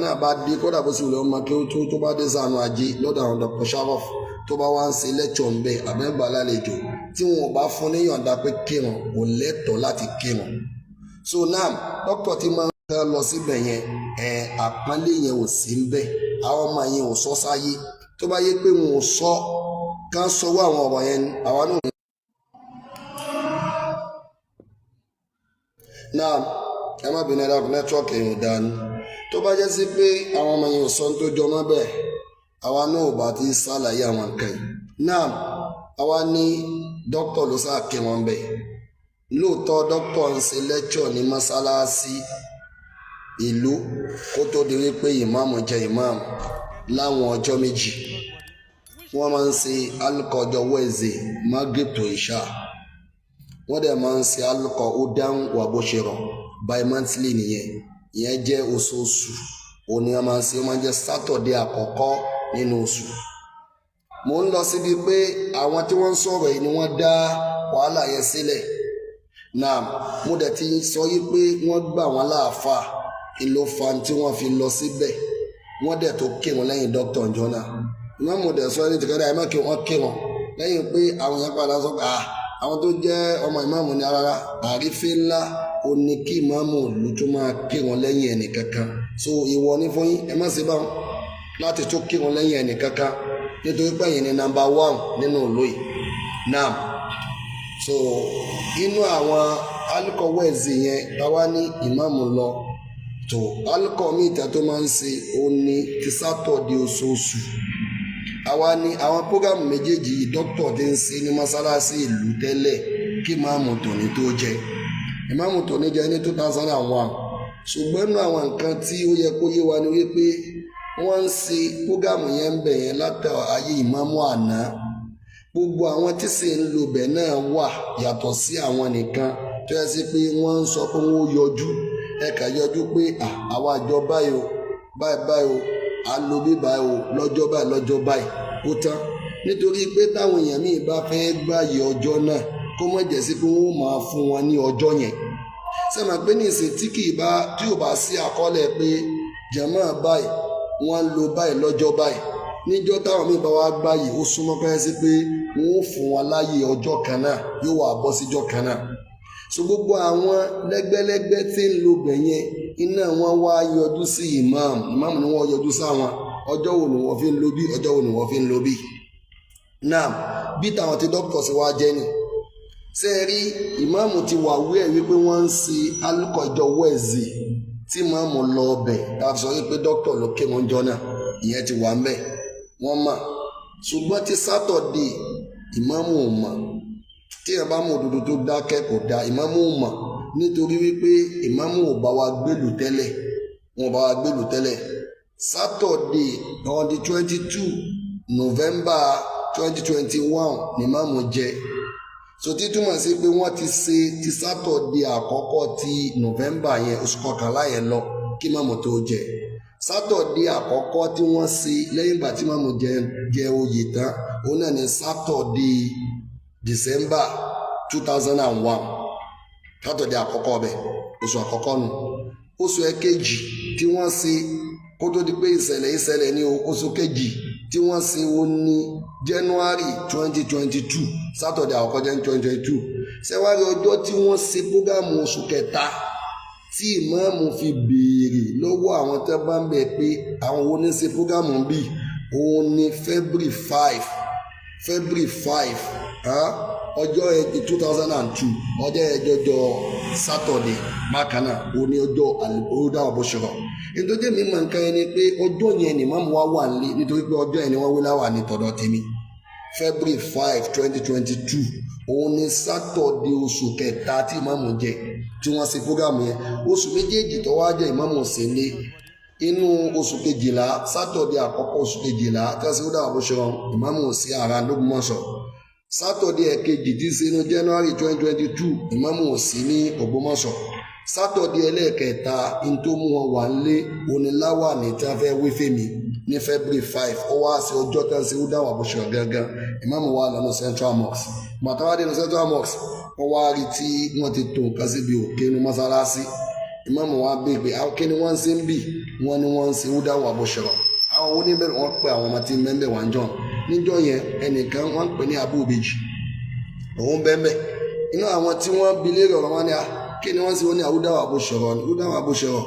náà bá dé kódà bó sì wùlẹ̀ ọmọ kí ó tó bá dé sànù ajé lọ́dọ̀ àwọn Dr. Shariof tó bá wá ń ṣe lẹ́kṣọ̀ ń bẹ̀ àbẹ́gbà lálejò tí wọn ò bá fún ní yọ̀ǹda pé kírun kò lẹ́tọ̀ọ́ láti kírun. So now dókítà ti máa ń fẹ́ lọ síbẹ̀ yẹn àpọ́nlé yẹn ò sí ń bẹ̀ àwọn ọmọ yẹn ò sọ sáyé tó bá yẹ pé wọn ò sọ ká sọwọ́ àwọn ọ̀rọ̀ yẹn àwa náà. Now ẹ má bínú ẹ̀dá nẹ́tíwọ́ọ̀kì yẹn ò dání tó bá jẹ́ sí pé àwọn ọmọ yẹn ò sọ tó jọ mọ́ bẹ́ẹ̀ àwa náà ò bá ti ṣàlàyé àwọn nǹkan yìí. Now àwa ní dókítà ló sáà kí wọn bẹ́ẹ̀ lóòótọ́ dókítà ń ṣe lẹ́kṣọ̀ ní mọ́sálásí ìlú kó tó di wípé ìmáàmù jẹ́ ìmáàmù láwọn ọjọ́ méjì wọ́n máa ń ṣe alukọ̀ ọjọ́ wẹ́ẹ̀zẹ̀ magrib tó ìṣá wọ́n dẹ̀ máa ń ṣe alukọ̀ ó dáhùn wà bó ṣe rọ̀ by monthly nìyẹn ìyẹn jẹ́ oṣooṣù òun ni wọ́n máa ń ṣe ó máa ń jẹ́ sátọ̀dé àkọ́kọ́ nínú oṣù. mo ń lọ síbi pé àwọn tí wọ́n ń sọ̀rọ̀ yìí ni wọ́n dá wàhálà yẹn sílẹ̀ náà mo dẹ̀ ti sọ yí pé wọ́n gbà wọ́n láàfáà ìlò fan tí wọ́n fi lọ síbẹ̀ wọ́n dẹ̀ tó kírun lẹ́yìn dókítà njọ́nà ìmọ̀ mo dẹ̀ sọ ẹni tìkẹ́dà ẹ̀ má kí wọ́n kírun lẹ́yìn pé àwọn yẹn padà sọ pé àwọn tó jẹ́ ọmọ ìmáàmù ní rárá àrífín ńlá ó ní kí ìmáàmù ló tún máa kírun lẹ́yìn ẹnì kankan so ìwọ ní fún yín ẹ má ṣe báwọn láti tó kírun lẹ́yìn ẹnì kankan nítorí pé ẹ̀yin ni number 1 nínú ìlú yìí náà so inú àwọn alukọ̀wẹ́ẹ̀sì yẹn táwa ní ìmáàmù lọ tó alukọ̀ mi ìta tó máa ń ṣe ó ní ti sátọ̀dé oṣooṣù àwa ní àwọn prógámù méjèèjì dókítà ti ń ṣe ní mọ́sálásí ìlú tẹ́lẹ̀ kí ìmáàmù tòní tó jẹ ìmáàmù tòní jẹ ní 2001 ṣùgbọ́n nínú àwọn nǹkan tí ó yẹ kó yé wa ni wípé wọ́n ń ṣe prógámù yẹn ń bẹ̀ yẹn látà ayé ìmáàmù àná gbogbo àwọn tí sì ń lo bẹ̀ náà wà yàtọ̀ sí àwọn nìkan tó yẹ sí pé wọ́n ń sọ pé wọ́n yọjú ẹ̀ka yọjú pé àwa àjọ báyìí o báyìí o a lo bí báyìí o lọ́jọ́ báyìí ó tán nítorí pé táwọn èèyàn míì bá fẹ́ gbààyè ọjọ́ náà kó mọ̀ jẹ́ sí pé wọ́n máa fún wọn ní ọjọ́ yẹn sẹ́mi pé ní ìsìn tí ò bá sí àkọọ́lẹ̀ pé jàmáà báyìí wọ́n lo báyìí lọ́jọ́ báyìí níjọ́ táwọn míì bá wá gbààyè ó súnmọ́ pé sí pé wọ́n ó fún wọn láyè ọjọ́ kan náà yóò wà bọ́ síjọ́ kan náà so gbogbo àwọn lẹ́gbẹ́lẹ́gbẹ́ tí ń lo bẹ̀yẹn iná wọn wá yọjú sí ìmáàmù ni wọ́n yọjú sáwọn ọjọ́ wo ni wọ́n fi ń lo bí ọjọ́ wo ni wọ́n fi ń lo bí. náà bí táwọn ti dókítà sí wá jẹ́ ni ṣe rí ìmáàmù ti wà wíẹ̀ wípé wọ́n ń ṣe alukọ̀ ìjọ wẹ́ẹ̀zì tí ìmáàmù lọ ọbẹ̀ láti sọ wípé dókítà ló ké wọn jọ náà ìyẹn ti wà ń bẹ̀ wọ́n mọ̀ ṣùgbọ́n ti sátọ̀dé ìmáàmù ò mọ̀ tí ẹ bá mọ òdodo tó dákẹ́ kò dá ìmáàmù mọ̀ nítorí wípé ìmáàmù ò bá wa gbèlú tẹ́lẹ̀ Saturday on the 22 November 2021 ni ìmáàmù jẹ so títúmọ̀ sí pé wọ́n ti ṣe ti Saturday àkọ́kọ́ ti November yẹn oṣù kọkànlá yẹn lọ kí ìmáàmù tó jẹ Saturday àkọ́kọ́ tí wọ́n ṣe lẹ́yìn ìgbà tí ìmáàmù jẹ oyè tán òun náà ni Saturday December 2001 Saturday àkọ́kọ́ ọbẹ̀ oṣù àkọ́kọ́ nù oṣù ẹ̀kejì tí wọ́n ṣe kó tó di pé ìṣẹ̀lẹ̀ ní oṣù kejì tí wọ́n ṣe ó ní January 2022 Saturday àkọ́kọ́ jẹ́ 2022 ṣẹ́wárí ọjọ́ tí wọ́n ṣe prógámù oṣù kẹta tí ìmáàmù fi béèrè lọ́wọ́ àwọn tẹ́ bá ń bẹ̀ pé àwọn wo ní ṣe prógámù bíi òun ní February 5 ọjọ́ 2002 ọjọ́ ẹjọ́jọ́ Saturday mákànnà òní ọjọ́ àlùbọ́dá ọ̀bọ̀ṣọ̀rọ̀ nítorí mi mọ̀ nǹkan ẹni pé ọjọ́ yẹn ni mọ́mú wá wà nílé nítorí pé ọjọ́ yẹn ni wọ́n wí láwà ní tọ̀dọ̀ tèmi February 5 2022 òun ni Saturday oṣù kẹta tí ìmáàmù jẹ tí wọ́n ṣe fúgàmù yẹn oṣù méjèèjì tó wá jẹ́ ìmáàmù sílé inú oṣù kejìlá Saturday àkọ́kọ́ oṣù kejìlá tẹ́sí ó dáwà bó ṣe rán ìmáàmù sí ara l'Ógbómọ̀ṣọ́ Saturday ẹ̀kejì tí ṣe ní January 2022 ìmáàmù sí ní Ògbómọ̀ṣọ́ Saturday ẹlẹ́ẹ̀kẹta in tó mú wọn wà nílé oníláwà ní tí wọ́n fẹ́ wí fèmí ní February 5 ó wá sí ọjọ́ tẹ́sí ó dáwà bó ṣe rán gangan ìmáàmù wà lọ́nà Central Mosque màtáwádé ní Central Mosque wọ́n wá rí tí wọ́n ti tó nǹkan síbi òkè ní mọ́sálásí ìmáàmù wa bí pé àwọn kíni wọ́n ń ṣe ń bì wọ́n ní wọ́n ń ṣe húdà wà bó ṣọ̀rọ̀ àwọn oníbẹ̀rẹ̀ wọ́n pè àwọn ọmọ tí mẹ́mbẹ̀ wà ń jọ níjọ́ yẹn ẹnìkan wọ́n pè ní abúbejì òun bẹ́ẹ̀ inú àwọn tí wọ́n bi léèrè ọ̀rọ̀ wọn ni kí ni wọ́n sì wọ́n ní húdà wà bó ṣọ̀rọ̀ ní húdà wà bó ṣọ̀rọ̀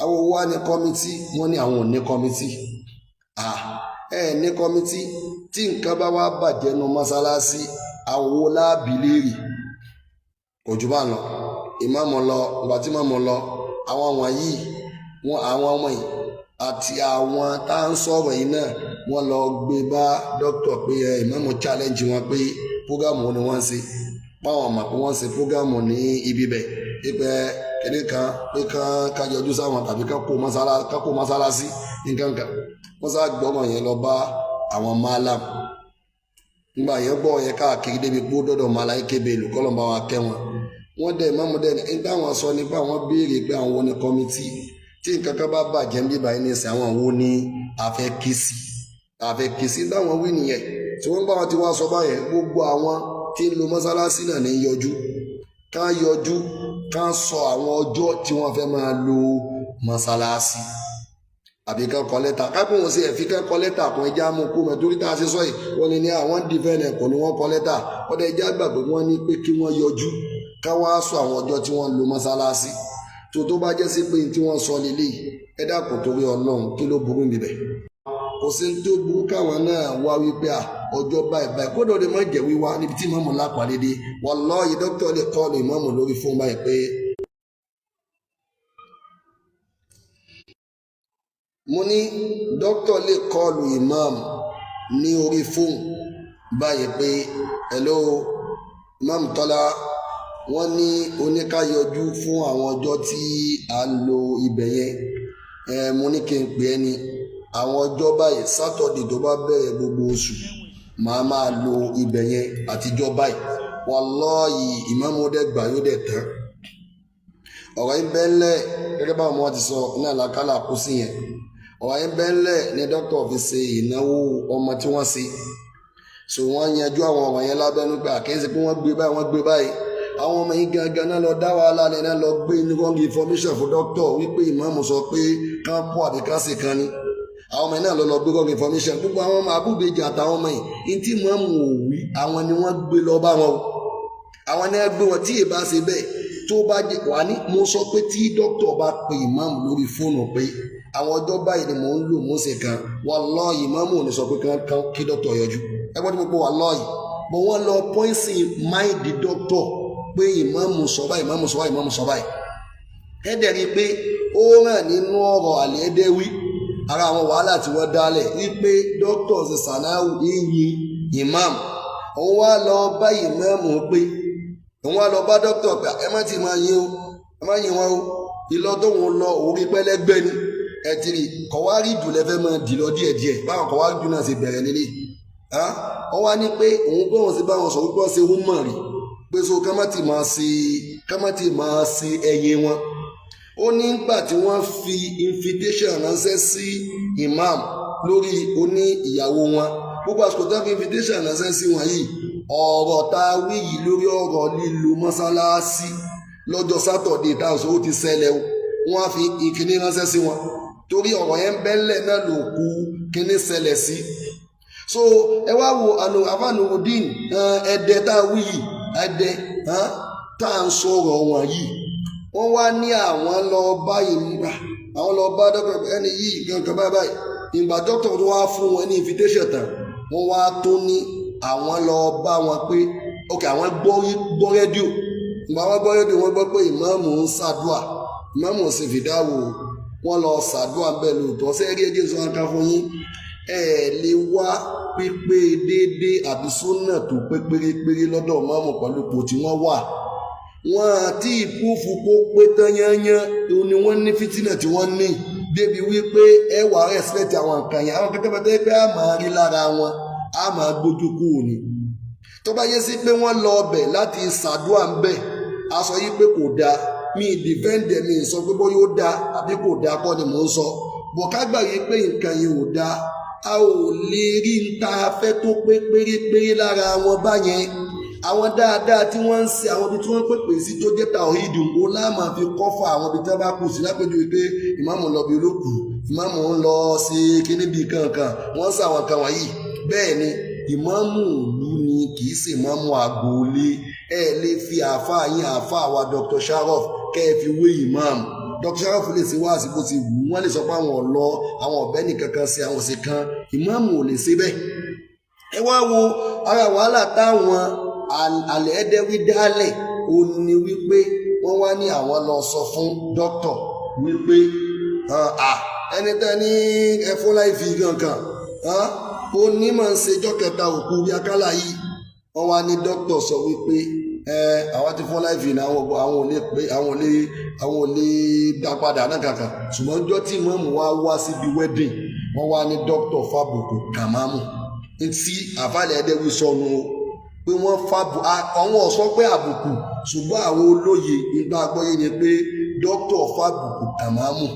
àwọn owó wá ní kọ́mítì wọ́n ní àwọn ò ní kọ́mítì ní kọ́mítì tí nǹkan bá wá bàjẹ́ nu mọ́sálásí àwọn owó láàbì léèrè òjò bá lọ ìmáàmù lọ ìgbà tí ìmáàmù lọ àwọn wọ̀nyí àwọn ọmọ yìí àti àwọn tá à ń sọ̀rọ̀ yìí náà wọ́n lọ gbé bá dókítà pé ìmáàmù challenge wọn pé prógámù ni wọ́n ń ṣe báwọn ọmọ pé wọ́n ń ṣe prógámù ní ibi bẹ̀ pípẹ́ kéde kan pé kán yọjú sáwọn tàbí kán kó mọ́sálásí nǹkan kan wọ́n sá gbọ́mọ̀ yẹn lọ bá àwọn máàlám nígbà yẹn gbọ́ yẹn káàkiri débi pé ó dọ́dọ̀ máàlá kébé ìlú kọ́lọ́mbà wa kẹ́ wọ́n dẹ̀ ìmáàmù dẹ̀ nígbà wọn sọ nípa àwọn béèrè pé àwọn ní kọ́mítì tí nǹkan kan bá bàjẹ́ ń bíbá ẹni ẹsẹ̀ àwọn wo ni àfẹ́ kí sí táwọn wí nìyẹn tí wọ́n bá wọn ti wá sọ báyẹn gbogbo àwọn tí ń lo mọ́sálásí náà ní yọjú ká sọ àwọn ọjọ́ tí wọ́n fẹ́ máa lo mọ́sálásí àbí ká kọ lẹ́tà kápẹ́ wọn sí ẹ̀fí ká kọ lẹ́tà kan ẹja mú kó mẹ́ torí tá a ṣe sọ yìí wọ́n ní àwọn dìfẹ́nẹ̀ kò ní wọ́n kọ lẹ́tà wọ́n dẹ̀ ẹja gbàgbé wọ́n ní pé kí wọ́n yọjú ká wá sọ àwọn ọjọ́ tí wọ́n lo mọ́sálásí tó bá jẹ́ sí pé tí wọ́n sọ lélẹ̀ ẹ dákun torí Ọlọ́run kí ló burú níbẹ̀ kò sí tó burú káwọn náà wá wípé ọjọ́ báyìí kódà ó lè má jẹ́ wíwá níbi tí ìmáàmù lápàdédé wallahi dókítà lè kọ́ọ̀lù ìmáàmù lórí fóun báyìí pé mo ní dókítà lè kọ́ọ̀lù ìmáàmù ní orí fóun báyìí pé hello ìmáàmù Tọ́lá wọ́n ní oníkáyọjú fún àwọn ọjọ́ tí a lo ibẹ̀ yẹn mo ní kí n pè é ní àwọn ọjọ́ báyìí sátọ̀dé tó bá bẹ̀rẹ̀ gbogbo oṣù máa lo ibẹ̀ yẹn àtijọ́ báyìí wallahi ìmáàmù dẹ̀ gbà yóò dẹ̀ tán ọ̀rọ̀ yín bẹ́ńlẹ̀ gẹ́gẹ́ báwọn ọmọ ti sọ ní àlàkálà kú sí yẹn ọ̀rọ̀ yín bẹ́ńlẹ̀ ní dókítà fi ṣe ìnáwó ọmọ tí wọ́n ṣe so wọ́n yanjú àwọn ọ̀rọ̀ yẹn lábẹ́nú pé àkẹ́sí pé wọ́n gbé báyìí àwọn ọmọ yìí gangan náà lọ dá wàhálà ní náà lọ gbé wrong information fún dókítà wípé ìmáàmù sọ pé kán pọ̀ àbí kán sì kan ni àwọn ọmọ yìí náà lọ gbé wrong information gbogbo àwọn ọmọ abúbejì àtàwọn ọmọ yìí ní tí ìmáàmù ò wí àwọn ni wọ́n gbé lọ bá wọn o àwọn ni wọ́n gbé wọn tí ì bá ṣe bẹ́ẹ̀ tó bá jẹ wà ní mo sọ pé tí dókítà bá pe ìmáàmù lórí fóònù pé àwọn ọjọ́ báyìí ni mò ń lò mò ń ṣe kan wallahi ìmáàmù ò ní sọ pé kí dókítà yọjú ẹgbẹ́ tí mo pe wallahi bọ̀ wọ́n lọ poison mind dókítà pé ìmáàmù sọ báyìí ẹ̀dẹ̀ rí i pé ó ràn nínú ọ̀rọ̀ àlẹ́dẹ́wí ara àwọn wàhálà tí wọ́n dálẹ̀ wípé dókítà ṣe sànáwù yíyin ìmáàmù òun wá lọ bá ìmáàmù pé òun wá lọ bá dókítà pé ẹ má ti máa yin o ẹ má yin wọn o ìlọ tóun lọ orí pẹlẹgbẹ ni ẹ ti rí kọ̀wárí jù lẹ́fẹ́ máa dì lọ díẹ̀díẹ̀ báwọn kọ̀wárí jù náà ṣe bẹ̀rẹ̀ lélẹ̀ ọ wá ní pé òun bọ́ wọn sí báwọn sọ wípé wọ́n ṣe hún mọ̀ rí pé so ká má ti máa ṣe ẹyin wọn ó ní nígbà tí wọ́n fi invitation ránṣẹ́ sí imam lórí oní ìyàwó wọn gbogbo àsìkò tó fi invitation ránṣẹ́ sí wọn yìí ọ̀rọ̀ tá a wí yìí lórí ọ̀rọ̀ lílo mọ́sálásí lọ́jọ́ sátọ̀dé táwọn ó ti ṣẹlẹ̀ wọ́n á fi ìkíní ránṣẹ́ sí wọn torí ọ̀rọ̀ yẹn bẹ́lẹ̀ náà ló kù kíní ṣẹlẹ̀ sí so ẹ wá wo àfànùdín ẹ̀dẹ̀ tá a wí yìí ẹ̀dẹ̀ tá à ń sọ̀rọ̀ wọn yìí wọ́n wá ní àwọn lọ bá ìmúra àwọn lọ bá dókítà ẹni yìí gangan báyìí ìgbà dókítà tó wá fún wọn ní invitation tán wọ́n wá tó ní àwọn lọ bá wọn pé ok àwọn gbọ́ rédíò ìgbà wọn gbọ́ rédíò wọ́n gbọ́ pé ìmáàmù ń ṣàdúà ìmáàmù sì fìdáwò wọ́n lọ ṣàdúà bẹ́ẹ̀ lóòótọ́ sẹ́ẹ̀rí ẹ̀jẹ̀ sọ wọn ká fún yín lè wá pípé déédéé àbí súnà tó pé pérépéré lọ́dọ̀ ìmáàmù pẹ̀lú ipò tí wọ́n wà wọn àti ìpúfù kó pé tán yányán ni wọ́n ní fìtínà tí wọ́n ní débi wípé ẹ wà respect àwọn nǹkan yẹn àwọn kẹtẹ́kẹtẹ́ pé a máa rí lára wọn a máa gbójú kúrò ní tó bá yẹ sí pé wọ́n lọ ọbẹ̀ láti ṣàdúrà ń bẹ̀ a sọ yí pé kò dáa mi dìfẹ́ǹdẹ̀ mi sọ pé bó yóò dáa àbí kò dáa kọ́ ni mò ń sọ bọ̀ ká gbà yí pé nǹkan yẹn ò dáa a ò lè rí ń ta afẹ́ tó pé pérépéré lára wọn báyẹn àwọn dáadáa tí wọ́n ń ṣe àwọn ibi tí wọ́n ń pèpè sí tó jẹ́ tàwíìdù ó láàmà fi kọ́fà àwọn ibi tí wọ́n bá kù sí lápẹjù pé ìmáàmù lọ bí olókù ìmáàmù ń lọ sí kíní bíi kankan wọ́n ń sàwọn kan wọ̀nyí bẹ́ẹ̀ ni ìmáàmù ìlú ni kì í ṣe ìmáàmù àgọ́lé ẹ lè fi àáfàá yín àáfàá wa Dr. Shariof kẹ́ ẹ fi wé ìmáàmù Dr. Shariof lè ṣe wáàsí bó ti wù wọ́n lè sọ pé àwọn ọ̀lọ́ àwọn ọ̀bẹ nìkan kan sí àwọn òsè kan ìmáàmù ò lè ṣe bẹ́ẹ̀ ẹ wá wo ara wàhálà táwọn àlẹ́ẹ́dẹ́wí dálẹ̀ ó ní wípé wọ́n wá ní àwọn lọ sọ fún dókítà wípé ẹni tẹ́ ní ẹfún láìfi kankan ó ní máa ń ṣejọ́ kẹta òkú bí akálà yìí wọ́n wá ní dókítà sọ wípé àwọn ti fún láìfi ní àwọn ò lè pé àwọn ò lè dá padà náà kankan ṣùgbọ́n ọjọ́ tí mọ́mù wá síbi wedding wọ́n wá ní dókítà fàbùkù kàmámù tí àfàlẹ́ ẹ̀dẹ́wì sọnù o pé wọ́n fàbù àwọn ọ̀sọ́ pé àbùkù ṣùgbọ́n àwọn olóye nígbà gbọ́yé ni pé dókítà fàbùkù kàmámù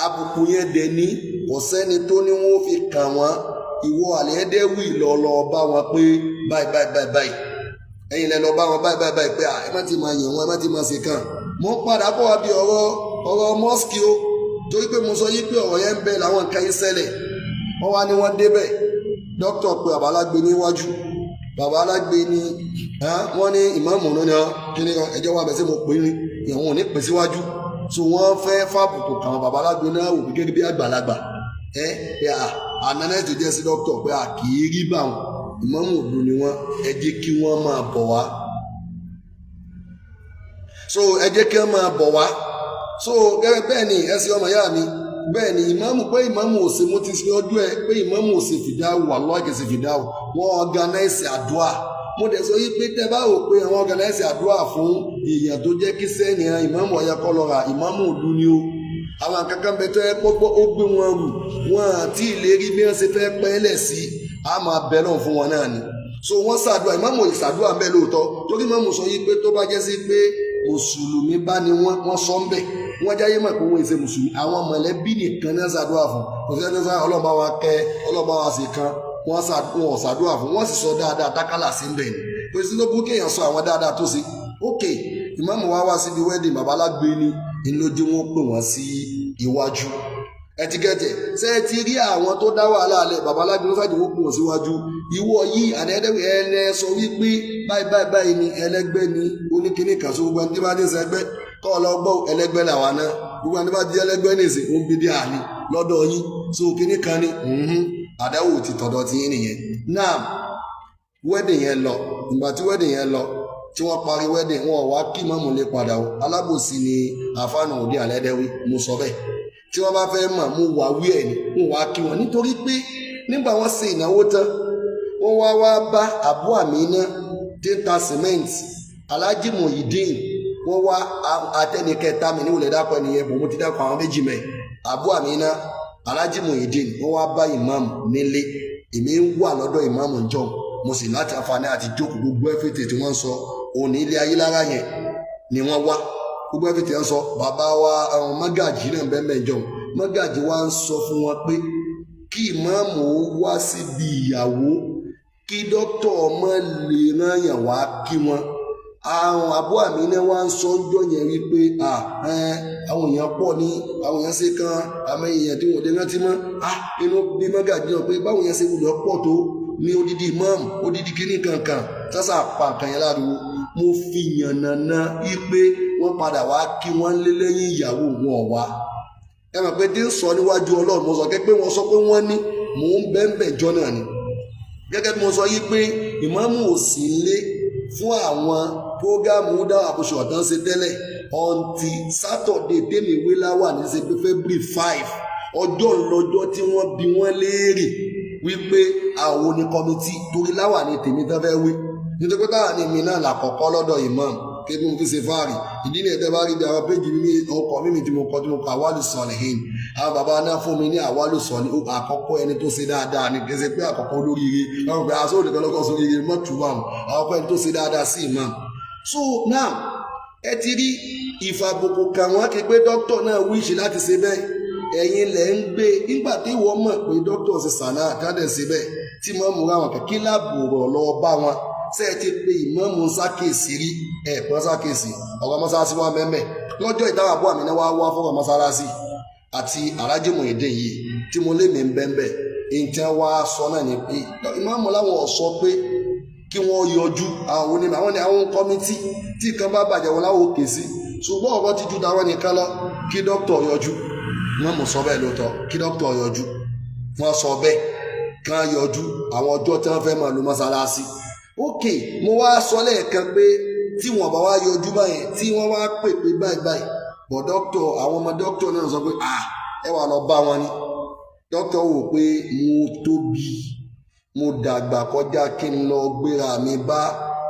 àbùkù yẹn dẹ̀ ní ọ̀sẹ́ni tó ní wọ́n fi kàn wọ́n ìwọ àlẹ́ ẹ̀dẹ́wì lọ bá wọn pé báyìí ẹ̀yin lẹ lọ bá wọn báyìí pé ẹ má ti máa yàn wọn ẹ má ti máa ṣe kàn mo padà bọ̀ wá bí ọ̀rọ̀ mọ́síkì o torí pé mo sọ yí pé ọ̀rọ̀ yẹn ń bẹ làwọn nǹkan yìí ṣẹlẹ̀ wọ́n wá ní wọ́n débẹ̀ dókítà pé bàbá alágbe níwájú bàbá alágbe ní wọ́n ní ìmáàmù náà kí ni ẹjọ́ wa bẹ̀ sí mo pè ní ìwọ̀n ò ní pè síwájú so wọ́n fẹ́ fàbùkù kàn bàbá alágbe náà wò bí gẹ́gẹ́ bí àgbàlagbà pé ànánẹ́ tó jẹ́ sí dókítà pé kì í rí bá wọn ìmáàmù òdu ni wọ́n ẹ jẹ́ kí wọ́n máa bọ̀ wá so ẹ jẹ́ kí wọ́n máa bọ̀ wá so gẹ́gẹ́ bẹ́ẹ̀ ni ẹ sí ọmọ ìyá mi bẹ́ẹ̀ ni ìmáàmù pé ìmáàmù òsè mo ti fi ọdún ẹ pé ìmáàmù òsè fìdáwò àlọ́ọ̀kẹsẹ̀ fìdáwò wọ́n ọ̀gánáìsì àdúà mo dẹ̀ sọ yí pé tẹ́ bá rò pé àwọn ọ̀gánáìsì àdúà fún èèyàn tó jẹ́ kí sẹ́ni ìmáàmù ọ̀yẹ́kọ́ lọ́ra ìmáàmù òdu ni ó àwọn kankan bẹ tó yẹ pọ́pọ́ ó gbé wọn rù wọn àti ìlérí bí wọ́n ṣe fẹ́ pẹ́ẹ́lẹ̀ sí a máa bẹ náà fún wọn náà ni so wọ́n ṣàdúà ìmáàmù ìṣàdúà ń bẹ lóòótọ́ torí ìmáàmù sọ yí pé tó bá jẹ́ sí pé mùsùlùmí bá ní wọ́n sọ ń bẹ̀ wọ́n jáyé mọ̀ pé wọ́n ṣe mùsùlùmí àwọn mọ̀lẹ́bí nìkan náà ṣàdúrà fún òṣèlú ẹgbẹ́ sáà ọlọ́ba wa kẹ́ ọlọ́ba wa sì kan wọ́n ṣàdúrà fún wọ́n sì sọ dáadáa tákàlà sí ń bẹ̀ ni pé sí ló bú kéèyàn sọ àwọn dáadáa tó ṣe ok ìmáàmù wa wá síbi wedding babalágbé ni ìlójú wọn pè wọ́n sí iwájú ẹtìkẹtẹ ṣe é ti rí àwọn tó dá wàhálà alẹ babalágbé ló fàájì wọn pè wọ́n síwájú ìwọ yìí àdẹ́dẹ́wì ẹlẹ sọ wípé báyìí ni ẹlẹgbẹ́ ni oníkíní kan so gbogbo ẹni tí bá dé sẹgbẹ́ kọ́ lọ gbọ́ ẹlẹgbẹ́ làwa náà gbogbo ẹni bá di ẹlẹgbẹ́ nìsín ó ń bí dí àní lọ́dọ̀ yín so kíní kan ni àdáwò ti tọ̀dọ̀ ti yín nìyẹn náà wedding yẹn lọ ìgbà tí wedding yẹn lọ tí wọ́n parí wedding wọn wá kí mọ́mù lè padà o alábòsí ni àfáànà òde àlẹ́dẹ́wì mo sọ bẹ́ẹ̀ tí wọ́n bá fẹ́ mọ̀ mo wà wí ẹ̀ ni mo wá kí wọn nítorí pé nígbà wọ́n ṣe ìnáwó tán wọ́n wá bá àbú àmínà tí ń ta cement alájì Muyideen wọ́n wá àtẹnikẹ́ta mi ní ìwòlẹ̀ dápọ̀ ẹnìyẹn bò mo ti dápọ̀ àwọn méjì mẹ́ àbú àmínà alájì Muyideen wọ́n wá bá ìmáàmù nílé èmi ń wà lọ́dọ̀ ìmáàmù jọ mo sì láti àǹfààní àti jókòó gbogbo ẹ̀fẹ̀tẹ̀ tí wọ́n ń sọ òní ilé ayé lára yẹn ni wọ́n wá gbogbo ẹ̀fẹ̀tẹ̀ ń sọ bàbá wa mọ́gàjì náà bẹ́ẹ̀ jọ mọ́gàjì wa ń sọ fún wọn pé kí ìmáàmù wá síbi ìyàwó kí dókítà ọmọ lè rán yàn wá kí wọn àwọn àbú àmì náà wá ń sọ ọjọ́ yẹn wípé àwọn èèyàn pọ̀ ní àwọn èèyàn ṣe kan àmọ́ èèyàn tí wọ́n dé rántí mọ́ inú bí mọ́gàjì náà pé báwọn èèyàn ṣe wùlọ pọ̀ tó ní odidi imam odidi kíní kankan sásà pa nǹkan yẹn láriwo mo fi yànnàná wípé wọ́n padà wá kí wọ́n lé lẹ́yìn ìyàwó wọn wá ẹ mọ̀ pé dín sọ níwájú Ọlọ́run mo sọ pé wọ́n sọ pé wọ́n ní mò ń bẹ́ẹ̀ jọ náà ni gẹ́gẹ́ bí mo sọ yìí pé ìmáàmù ò sí lé fún àwọn prógámù dáwà àbúṣe ọ̀tán ṣe tẹ́lẹ̀ ọ̀ǹtì sátọ̀dé tèmíwé láwà ní ṣe pé February 5 ọjọ́ ńlọjọ́ tí wọ́n bi wọ́n léèrè wípé àwọn oní kọmitì torí láwà ní tèmi tán fẹ́ wí nítorí pé táwọn ní mi náà làkọ́kọ́ lọ́dọ̀ imam kébí mo fi ṣe fáàrí ìdí ní ẹ̀dẹ́ bá rí bí àwọn péjì mi ọkọ̀ mímì tí mo kọ àwálù sọ̀lìhìn àwọn bàbá náà fún mi ní àwálù sọ̀lì àkọ́kọ́ ẹni tó ṣe dáadáa ní kẹsẹ̀ pé àkọ́kọ́ olóríire àwọn pé aṣọ òdìkan lọ́kọ̀ sóríire mọ́tùbà àkọ́kọ́ ẹni tó ṣe dáadáa sí imam. so now ẹ ti rí ìfàbùkù kàn wọ́n kí pé dókítà náà wíṣì láti ṣe bẹ́ẹ̀ ẹ̀yin lẹ̀ ń gbé nígbà tí wọ́n mọ̀ pé dókítà ṣe sànà àtàdé ṣe bẹ́ẹ̀ tí wọ́n mú àwọn kẹ̀kí láàbò rọ̀ lọ bá wọn ṣé ẹ ti pe ìmáàmù sákèsì rí ẹ̀ẹ̀kan sákèsì ọ̀rọ̀ mọ́sálásí wa mẹ́mẹ́ lọ́jọ́ ìdáwà bọ́ àmì náà wá fọ́rọ̀ mọ́sálásí àti alájẹmọ̀ èdè yìí tí mo lé mi ń bẹ́ńbẹ́ èyí tí wọ́n wá sọ náà ni pé ìmáàmù láwọn sọ pé kí wọ́n yọjú àwọn onímọ̀ àwọn kọ́mítì tí nǹkan bá bàjẹ́ wọn láwọn òkè sí ṣùgbọ́n ọ̀rọ̀ ti ju dáwọn nìkan lọ kí dókítà yọjú ìmáàmù sọ bẹ́ẹ̀ lóòótọ́ kí dókítà yọjú wọ́n sọ bẹ́ẹ̀ kán yọjú àwọn ọjọ́ tí wọ́n fẹ́ máa lo mọ́sálásí ok mo wá sọ lẹ́ẹ̀kan pé tí wọ́n bá wá yọjú báyẹn tí wọ́n wá pè pé báyìí bọ̀ dókítà àwọn ọmọ dókítà náà sọ pé ẹ wà lọ bá wọn ni dókítà wò pé mo tóbi mo dàgbà kọjá kí n lọ gbéra mi bá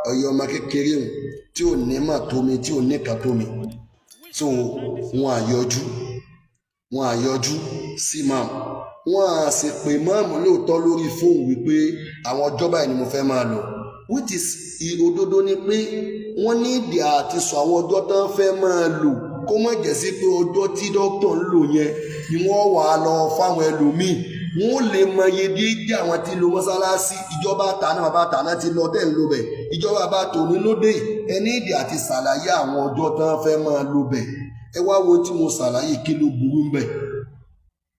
ọyọ ọmọ kékeré hùn tí ò ní mà tó mi tí ò ní kà tó mi so wọn àyọjú sí máàmù wọn à sì pè máàmù lóòótọ́ lórí fóònù wípé àwọn ọjọ́ báyìí ni mo fẹ́ máa lò which is òdodo ni pé wọ́n ní ìdí àti sọ àwọn ọjọ́ tó ń fẹ́ máa lò kó má jẹ́ sí pé ọjọ́ tí dókítà ń lò yẹn ni wọ́n wà á lọ fáwọn ẹlòmíì wọ́n lè mọ iye déédéé àwọn tí lo mọ́sálásí ìjọba àtàná bàbá àtàná ti lọ tẹ̀ ń lo bẹ̀ ìjọba bá tòní lóde ẹni ìdí àti ṣàlàyé àwọn ọjọ́ tó ń fẹ́ máa lo bẹ̀ ẹ wá wo tí mo ṣàlàyé kí ló burú ń bẹ̀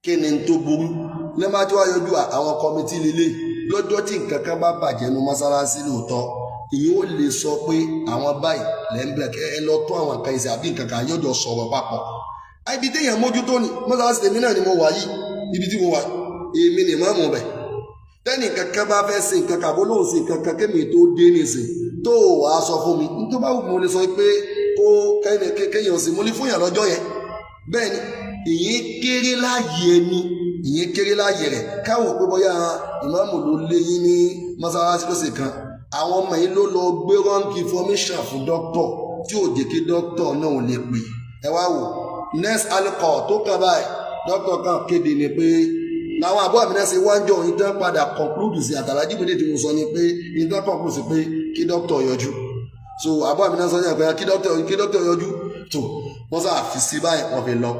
kí ni tó burú lẹ́mọ́ tí wàá yọjú àwọn kọ́mítì líle lọ́jọ́ tí nǹkan kan bá bàjẹ́ nu mọ́sálásí lóòótọ́ ìyẹn ó lè sọ pé àwọn báyìí lẹ́ńbẹ̀ ẹ lọ tó àwọn kan ìṣe àbí nǹkan kan yọjọ sọ̀rọ̀ papọ̀ ibi téèyàn mójútó ni mọ́sálásí tèmi náà ni mo wà yìí ibi tí mo wà èmi ni mọ́mù bẹ̀ tẹ́nì kankan bá fẹ́ ṣe nǹkan kan bó lóun ṣe nǹkan kan kémi tó dé nìsín tó wàá sọ fún mi nítorí báwo mo lè sọ pé kó kéèyàn sì mo lè fún yàn lọ́jọ́ yẹn bẹ́ẹ̀ ni ìyẹn kéré láàyè ẹni ìyẹn kéré láàyè rẹ̀ káwọn pé bóyá ìmáàmù ló lé yín ní mọ́sálásí ló ṣe kan àwọn ọmọ yìí ló lọ gbé wrong information fún dókítà tí ò jẹ́ kí dókítà náà ò lè pè ẹ wá wò next alcohol tó kàn báyìí dókítà kan kéde ni pé làwọn àbúrò àmì náà ṣe wá ń jọ òyìn tán padà conclude sí àtàlájí gbèdé tí mo sọ ni pé òyìn tán conclude sí pé kí dókítà yọjú so àbúrò àmì náà sọ yẹn pé kí dókítà yọjú tó wọ́n sá fi sí báyìí wọ́n fi lọ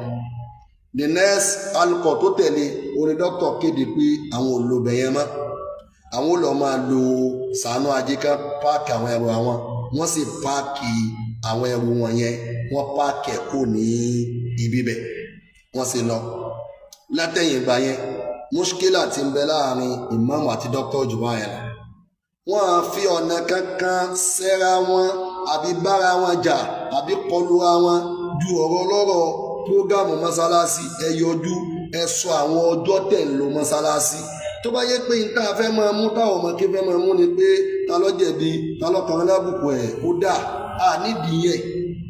the next alcohol tó tẹ̀lé orin dókítà kéde pé àwọn olùbẹ̀ yẹn mọ́ àwọn olùọ máa lo sànú ajé kan páàkì àwọn ẹrù àwọn wọ́n sì páàkì àwọn ẹrù wọn yẹn wọ́n páàkì ẹ̀ kò ní ibi bẹ̀ wọ́n sì lọ látẹ̀yìn ìgbà yẹn muskila ti ń bẹ láàrin ìmáàmù àti dókítà òjùbá yẹn lọ wọ́n á fi ọ̀nà kankan sẹ́ra wọn àbí bára wọn jà àbí kọlura wọn ju ọ̀rọ̀ lọ́rọ̀ prógámù mọ́sálásí ẹ yọjú ẹ sọ àwọn ọjọ́ tẹ̀ ń lo mọ́sálásí tó bá yẹ pé nǹkan afẹ́ máa mú táwọn ọmọ kí fẹ́ máa mú ni pé ta ló jẹ̀bi ta ló kàn án lábùkù ẹ̀ ó dà á nídìí yẹn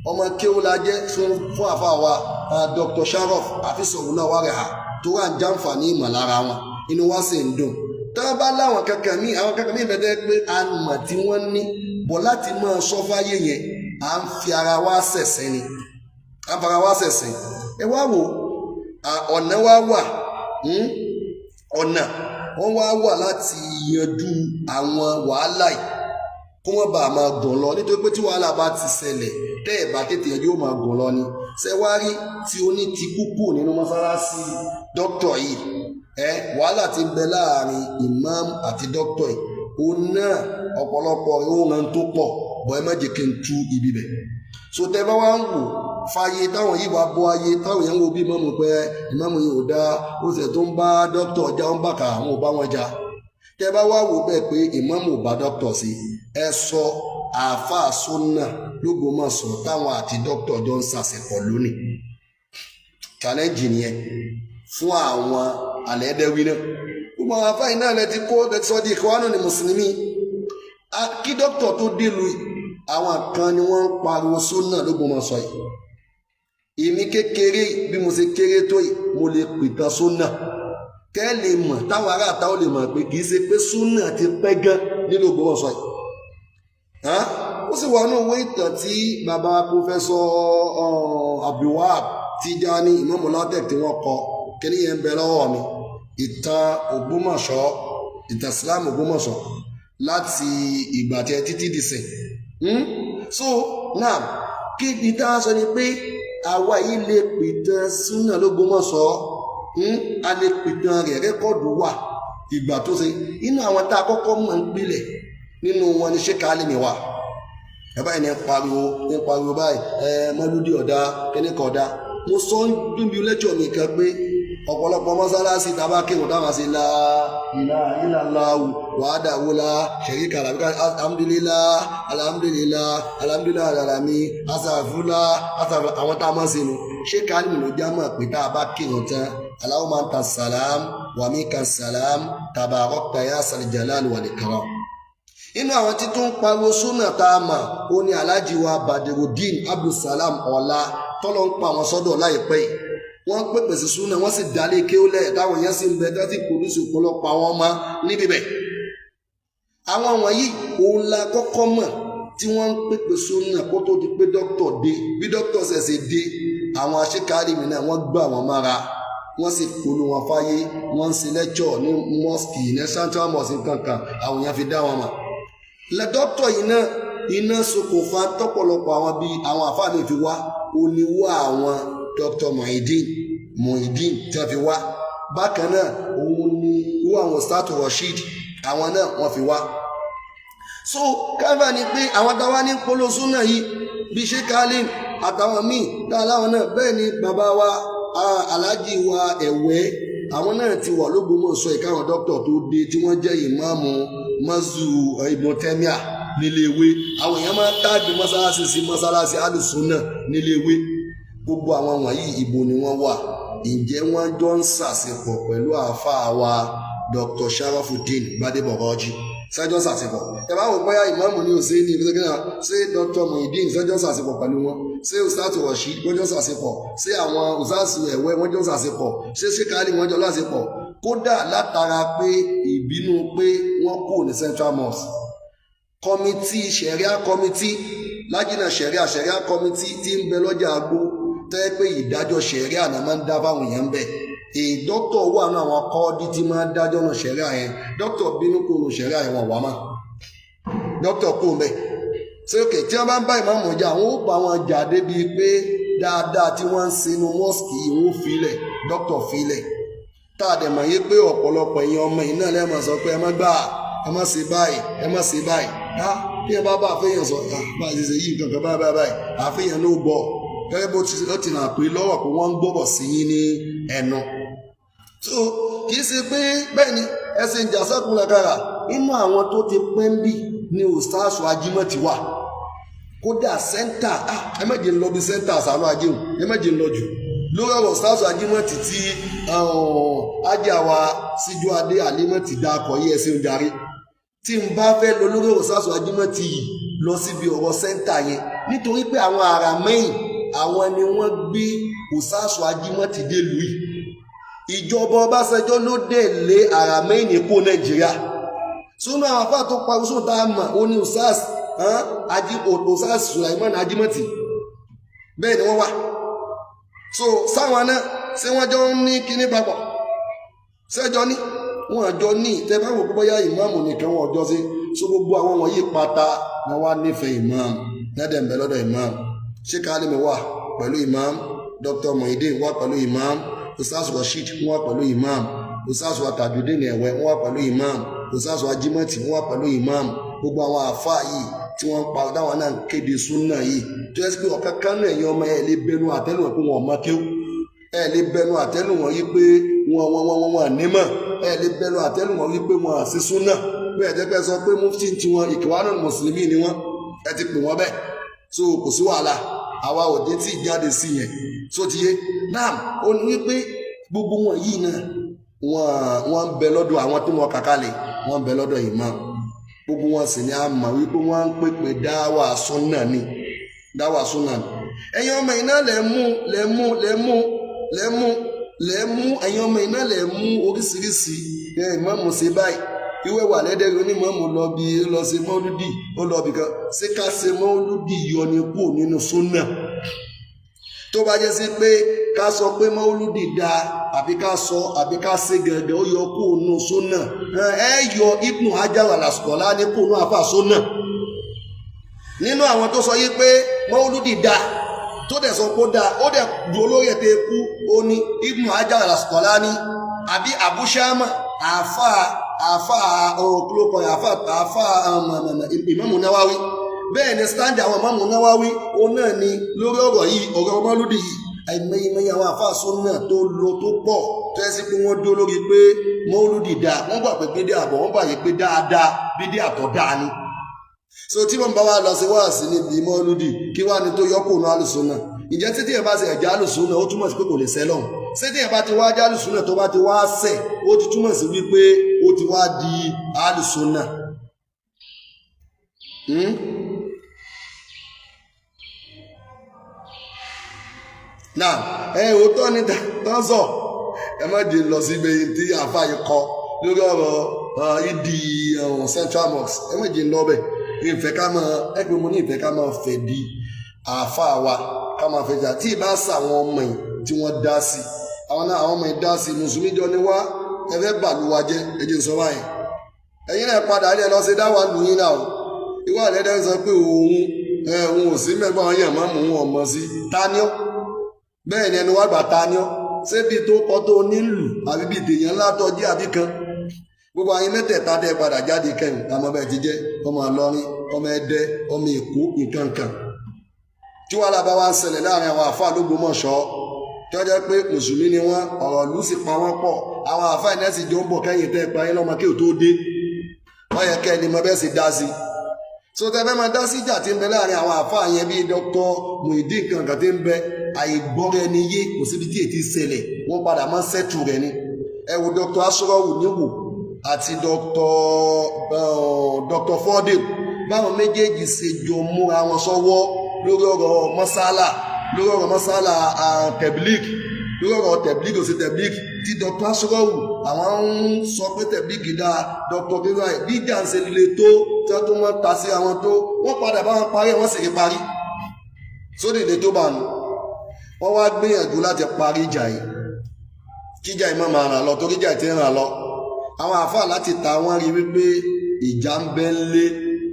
ọmọ kéwú la jẹ́ fún àfa wa Dr. Shariof àfisọ̀rọ̀ náà wà rẹ̀ hà tó wà ń jàǹfààní ìmọ̀lára wọn inú wa sì ń dùn tá a bá láwọn kankan míì àwọn kankan míì bẹ́ẹ̀ pé a mọ̀ tí wọ́n ní bọ̀ láti máa sọ fáyé yẹn à ń fi ara wa ṣẹ̀ṣẹ̀ ni à ń fara wa ṣẹ̀ṣẹ̀ ẹ wá wò ọ̀nà wa wà ọ̀nà wọ́n wá wà láti yanjú àwọn wàhálà yìí kó wọ́n bá máa gùn lọ nítorí pé tí wàhálà bá ti ṣẹlẹ̀ tẹ́ ẹ̀ bá tètè yanjú ó máa gùn lọ ni ṣẹ́wárí tí ó ní ti kúkú nínú mọ́sálásí dókítà yìí wàhálà ti ń bẹ láàrin imam àti dókítà yìí òun náà ọ̀pọ̀lọpọ̀ ìhòòhàn tó pọ̀ bọ́ ẹ má jẹ́ kí n tú ibi bẹ̀ so tẹ́ bá wá ń wò fàyè táwọn yìí wá bọ́ ayé táwọn yẹn ń wo bí mọ́mù pé ìmáàmù yìí ò dá ó sì tó ń bá dókítà ọjà ń bàkà àwọn ò bá wọn jà tẹ́ bá wá wò bẹ́ẹ̀ pé ìmáàmù ò bá dókítà sí ẹ sọ àáfàá súnà l'Ógbómọ̀ṣọ́ táwọn àti dókítà jọ ń ṣàṣepọ̀ lónìí challenge nìyẹn fún àwọn àlẹ́dẹ́wí náà gbogbo àwọn afáyín náà lẹ ti kó sọ di ìkọ́wánù ní mùsùlùmí kí dókítà tó dé lu àwọn kan ni wọ́n ń pariwo súnà l'Ógbómọ̀ṣọ́ yìí èmi kékeré bí mo ṣe kéré tó yìí mo lè pìtàn súnà kẹ́ lè mọ̀ táwọn ará àtàwọn lè mọ̀ pé kì í ṣe pé súnà ti pẹ́ gan nínú Ògbómọ̀ṣọ́ yìí ó sì wà ní òwe ìtàn tí bàbá pòfẹ́sọ Abdulwahab Tijani Imam Latek tí wọ́n kọ kíní yẹn ń bẹ lọ́wọ́ mi ìtàn Ògbómọ̀ṣọ́ ìtàn Islam Ògbómọ̀ṣọ́ láti ìgbà tí ẹ títí dìsìn so now kí ni tá a sọ ni pé àwa yìí lè pìtàn súnà l'Ógbómọ̀ṣọ́ a lè pìtàn rẹ̀ rẹ́kọ̀dù wà ìgbà tó ṣe inú àwọn tá a kọ́kọ́ mọ̀ ń pilẹ̀ nínú wọn ni ṣé káálí mi wà ẹ̀bá ẹni pariwo báyìí mọ́lúdì ọ̀dá kẹ́nìkan ọ̀dá mo sọ ń dúnbí lẹ́jọ́ mi kan pé ọ̀pọ̀lọpọ̀ mọ́sálásí tàbá kírun táwọn sí la ilaha illallah wahdahu la sharika lahu alhamdulillah alami asàfúlá àwọn tá a máa ń sinú ṣé káálí ló já mọ̀ pé tá a bá kírun tán Allahumma anta salam wa minka salam tabarakta ya sal jalal wal ikram. Inú àwọn tí tó ń pariwo súnà tá a mọ̀ ó ní Alhaji wa Badirudeen Abdulsalam Ọlá tọ́lọ́ ń pa àwọn sọ́dọ̀ láìpẹ́ yìí wọ́n pèpè sí súnà wọ́n sì dálé kéólẹ̀ táwọn èèyàn sì ń bẹ dátì pòlísì ọ̀pọ̀lọpọ̀ àwọn ọmọ níbi bẹ̀. Àwọn wọ̀nyí òun la kọ́kọ́ mọ̀ tí wọ́n ń pèpè súnà kó tó di pé dókítà dé bí dókítà ṣẹ̀ṣẹ̀ dé àwọn aṣíkárí mi náà wọ́n gbà wọ́n mára wọ́n sì polú wọn fáyé wọ́n ń ṣe lẹ́kṣọ̀ ní mosque ní central mosque kankan àwọn èèyàn fi dá wọn mọ̀. La dókítà yìí náà iná ṣokùnfà tọ́pọ̀lọpọ̀ àwọn bíi àwọn àfáàmì fi wá oníwó àwọn Dr. Muhyiddin tí wọ́n fi wá bákan náà òun ni wọ́n àwọn Sultan Rasheed àwọn náà wọ́n fi wá. So káfà ni pé àwọn táwa ní polóṣù náà yìí bíi Sheikh Alim àtàwọn míì dáadáa náà bẹ́ẹ̀ ni bàbá wa Alhaji wa Ẹ̀wẹ́ àwọn náà ti wà l'Ógbómọ̀ṣọ́ ìkáwọn dókítà tó dé tí wọ́n jẹ́ ìmáàmù mazu Ibn Taymiyyah níléèwé àwọn èèyàn máa ń tàbí mọ́sálásí sí mọ́sálásí alùsùnà níléèwé gbogbo àwọn wọ̀nyí ibo ni wọ́n wà ǹjẹ́ wọ́n jọ ń ṣàṣepọ̀ pẹ̀lú àáfàá wa Dr. Sharafuddin Gbadebo-Raji sẹ́jọ́ ṣàṣepọ̀ ẹ bá wò pé ìmáàmù ní òsè ní ìlú gẹ́gẹ́ ṣé Dr. Muhyiddin sẹ́jọ́ ṣàṣepọ̀ pẹ̀lú wọn ṣé Ustaz Rasheed wọ́n jọ ṣàṣepọ̀ ṣé àwọn Ustaz Ẹ̀wẹ́ wọ́n jọ ṣàṣepọ̀ ṣé Sheikh Ali wọ́n jọ láṣepọ̀ kódà látara pé ìbínú pé wọ́n kò ní Central Mosque kọmitì ṣẹ̀ríà kọmitì lájìnà ṣẹ̀ríà kọmitì tí ń bẹ lọ́jà àgbo tẹ́ pé ìdájọ́ ṣẹ̀ríà náà máa ń dá fáwọn èèyàn bẹ́ẹ̀ dókítà wà ní àwọn kọ́ọ́dí tí máa ń dájọ́ náà ṣẹ̀ríà yẹn dókítà bínú kó nu ṣẹ̀ríà yẹn wọ́n wá mà dókítà kó mẹ́ ṣé òkè tí wọ́n bá ń bá ìmáàmù jà wọ́n ó bá wọn jà débi pé dáadáa tí wọ́n ń sinú mọ́sìkì ìwọ́n filẹ̀ dókítà filẹ̀ tá a dẹ̀ mọ̀ yé pé ọ̀pọ̀lọpọ̀ èèyàn ọmọ yìí náà lẹ́ẹ̀mọ̀ sọ pé ẹ má gbà ẹ má ṣe báyìí ẹ má ṣe báyìí bí ẹ bá àfẹ́yàn sọ bá a ṣe yí nǹkan kan báyìí àfẹ́yàn ló gbọ́ gẹ́gẹ́ bó ti nà pé lọ́wọ́ pé wọ́n ń gbọ́bọ̀ sí yín ní ẹnu. So kì í ṣe pé bẹ́ẹ̀ ni ẹsẹ̀ ìjà sẹ́kùnlẹ̀ kára inú àwọn tó ti pẹ́ ń bì ní Ustaz Ajímọ̀ ti wà kódà sẹ́ńtà ẹ má jẹ́ ń lọ bí sẹ́ńtà àṣàlọ́ ajéhùn ẹ má jẹ́ ń lọ jù lórí ọ̀rọ̀ Ustaz Ajímọ̀ ti tí ajáwa síjú adé àlímọ̀ ti dá akọ̀ yí ẹsẹ̀ ń darí tí n bá fẹ́ lọ lórí ọ̀rọ̀ Ustaz Ajímọ̀ ti yìí lọ síbi ọ̀rọ̀ sẹ́ńtà yẹn nítorí pé àwọn ará mẹ́yìn àwọn ni wọ́n gbé Ustaz Ajímọ̀ ti dé lùí ìjọba Ọbásanjọ́ ló dé lé ará mẹ́yìn ní kó Nàìjíríà sónú àwọn afá tó parí sóò tá a mọ̀ ó ní Ustaz Sulaiman Ajímọ̀tì bẹ́ẹ̀ ni wọ́n wà so sáwọn náà ṣé wọ́n jọ ń ní kíní papọ̀ ṣẹ́jọ́ ní wọ́n àjọ ní ìtẹ́bá wò pé bóyá ìmáàmù nìkan wọn ọjọ́ sí so gbogbo àwọn wọ̀nyí pátá wọn wá nífẹ̀ẹ́ ìmáàmù lẹ́dẹ̀ẹ́mbẹ̀ lọ́dọ̀ ìmáàmù Sheikh Alim wà pẹ̀lú ìmáàmù Dr. Muhyiddin wà pẹ̀lú ìmáàmù Ustaz Rasheed wà pẹ̀lú ìmáàmù Ustaz Tajudeen Ẹ̀wẹ́ wà pẹ̀lú ìmáàmù Ustaz Ajímọ̀tì wà pẹ̀lú ìmáàmù gbogbo àwọn àfáà yìí tí wọ́n pa dáwọn náà kéde súnà yìí tó yẹ pé ọ̀kan kan náà ẹ̀yin ọmọ ẹ̀ lè bẹnu àtẹ́lù wọn pé wọn ọmọ kéwù ẹ̀ lè bẹnu àtẹ́lù wọn yìí pé wọn nímọ̀ ẹ̀ lè bẹnu àtẹ́lù wọn yìí pé wọn àṣì súnà pé ẹ̀jẹ̀ pẹ́ sọ pé mufti tiwọn Ikhwanul Muslimin ni wọ́n ẹ ti pè wọ́n bẹ́ẹ̀ so kò sí wàhálà àwa òde tí jáde sí yẹn so ti yé náà ó ní wípé gbogbo wọn yìí náà wọ́n ń bẹ lọ́dọ̀ àwọn tó wọn kàkálẹ̀ wọ́n ń bẹ lọ́dọ̀ imam gbogbo wọn sì ni a mọ̀ wípé wọ́n ń pèpè dáwà súnà ni ẹ̀yin ọmọ iná lẹ́mú ẹ̀yin ọmọ iná lẹ́mú oríṣiríṣi ìmáàmù ṣe báyìí ìwé wà lẹ́dẹ̀ẹ́rẹ́ onímọ̀ọ́mù lọ bí lọ ṣe mọ́lúdì ó lọ bìkan ṣé ká ṣe mọ́lúdì yọ ni kúrò nínú súnà tó bá jẹ́ sí pé ká sọ pé mọ́lúdì dáa àbí ká ṣe gẹ̀gẹ̀ ó yọ kúrò nínú súnà ẹ yọ Ibn Hajar al-Asqalani kúrò nínú àfà súnà nínú àwọn tó sọ yí pé mọ́lúdì dáa tó dẹ̀ sọ pé dáa ó dẹ̀ du olórí ẹ̀ tẹ́ kú ó ní Ibn Hajar al-Asqalani àbí Abu Shama àfà àfà òkúlókọ àfà Imam Nawawi bẹ́ẹ̀ ni stand àwọn Imam Nawawi òun náà ni lórí ọ̀rọ̀ yìí ọ̀rọ̀ Mọ́lúdì yìí àìmọye àwọn àfà súnnà tó lo tó pọ̀ tó yẹ sí pé wọ́n dó lórí pé Mọ́lúdì dáa wọ́n gbà pé bídí àbọ̀ wọ́n gbà yí pé dáadáa bídí àtọ̀ dáa ni. So tí wọ́n bá wá lọ sí wáàsí níbi Mọ́lúdì kí wá ní tó yọkùn náà àlùsùnnà ìjẹ́ títí ẹ̀ bá ṣe ẹ̀já àlùsùnnà ó túmọ̀ sí pé kò lè sẹ́lọ̀ sétí ẹ̀ bá ti wá já àlùsùnnà tó bá ti wá sẹ̀ ó ti túmọ̀ sí wípé ó ti wá di àlùsùnnà. Náà òótọ́ ni tán sọ ẹ má di lọ sí ibẹ̀ tí àáfàá yìí kọ lórí ọ̀rọ̀ ìdí Central Mosque ẹ má di lọ bẹ̀ ìfẹ́ ká máa ẹgbẹ́ mo ní ìfẹ́ ká máa fẹ́ di àáfàá wa ká máa fẹ́ jà tí ì bá sàwọn ọmọ yìí tí wọ́n dá sí àwọn ọmọ yìí dá sí mùsùlùmí jọ ní wá ẹ fẹ́ bàlúwa jẹ́ ẹjẹ́ sọ báyìí ẹ̀yin náà padà ilé lọ sí dáwà lù yín náà ìwà àlẹ́dẹ́ sọ pé òun ò sí mẹ́gbọ́n yẹn máa mú wọn mọ̀ sí taniọ́ bẹ́ẹ̀ ni ẹnu wá gbà taniọ́ ṣébi tó kọ́ tó nílùú àbí bíi tèèyàn ńlá tó jẹ́ àbí kan gbogbo àyín mẹ́tẹ̀ẹ̀ta dẹ́ padà jáde kẹ́yìn àmọ́ bẹ́ẹ̀ ti jẹ́ ọmọ Ìlọrin ọmọ Ẹdẹ ọmọ Èkó nǹkan kan tí wàhálà bá wá ń ṣẹlẹ̀ láàrin àwọn àfáà l'Ógbómọ̀ṣọ́ tí wọ́n jẹ́ pé mùsùlùmí ni wọ́n ọ̀rọ̀ ìlú sì pa wọ́n pọ̀ àwọn àfáà ẹ̀nẹ́sì jọ ń bọ̀ kẹ́yìn tẹ́ pa yín lọ́mọ kí ò tó dé wọ́n yẹ kẹ́ ẹni mọ bẹ́ẹ̀ sì dá sí so tẹ́ fẹ́ máa dá sí ìjà tí ń bẹ láàrin àwọn àfáà yẹn bíi Dr. Muhyiddin kankan tí ń bẹ àìgbọ́ra ẹni yé kò síbi tí èyí ṣẹlẹ̀ wọ́n padà máa ń sẹ́tù rẹ̀ ni ẹ wo Dr. Asurawu níwò àti Dr. Fordin báwọn méjèèjì ṣe jọ múra wọn sọ́wọ́ lórí ọ̀rọ̀ mọ́sálà tẹ̀blík lórí ọ̀rọ̀ tẹ̀blík ò sí tẹ̀blík tí Dr. Asurawu àwọn ń sọ pé tẹ̀blík dáa Dr. Kirai bí ìjà ń ṣe líle tó tí wọ́n tó wọ́n ta sí àwọn tó wọ́n padà bá wọn parí wọ́n sì rí parí sódì ilé tó bá nù wọ́n wá gbìyànjú láti parí ìjà yìí kíjà yìí má máa ràn lọ torí ìjà yìí ti ràn lọ àwọn àfáà láti ta wọ́n rí wípé ìjà ń bẹ ńlé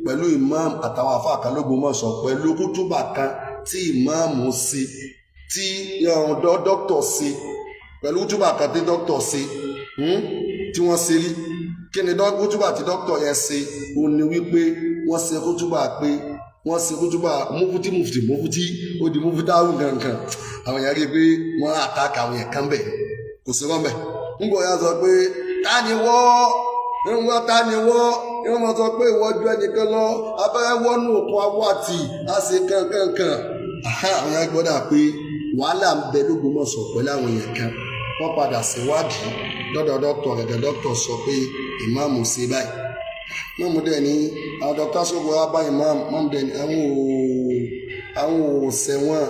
pẹ̀lú imam àtàwọn àfáà kan l'Ógbómọ̀ṣọ́ pẹ̀lú kútúbà kan tí ìmáàmù sí tí dókítà sí pẹ̀lú kútúbà kan tí dókítà sí tí wọ́n ṣe rí kí ni kútúbà tí dókítà yẹn ṣe ó ní wípé wọ́n ṣe kútúbà pé wọ́n ṣe kútúbà mufti ó di mufutawu gangan àwọn èèyàn rí i pé wọ́n àtàkà àwọn èèyàn kan bẹ̀ kò sí wọ́n bẹ̀ ń bọ̀ ya sọ pé ta ni wọ́n máa sọ pé ìwọ́jú ẹnìkan lọ abẹ́rẹ́ wọ́nú òkun awọ́ àti àṣẹ kankankan àwọn èèyàn gbọ́dọ̀ pé wàhálà ń bẹ l'Ógbómọ̀ṣọ́ pẹ̀lú àwọn èèyàn kan wọ́n padà ṣèwádìí lọ́dọ̀ dọ́kítọ̀ gẹ́gẹ́ dọ́kítọ̀ sọ pé ìmáàmù ṣe báyìí mọ́mú dẹ̀ ní àwọn dọ́kítọ̀ sọ́gbọ́ wá bá ìmáàmù mọ́mú dẹ̀ ní àwọn òṣè wọn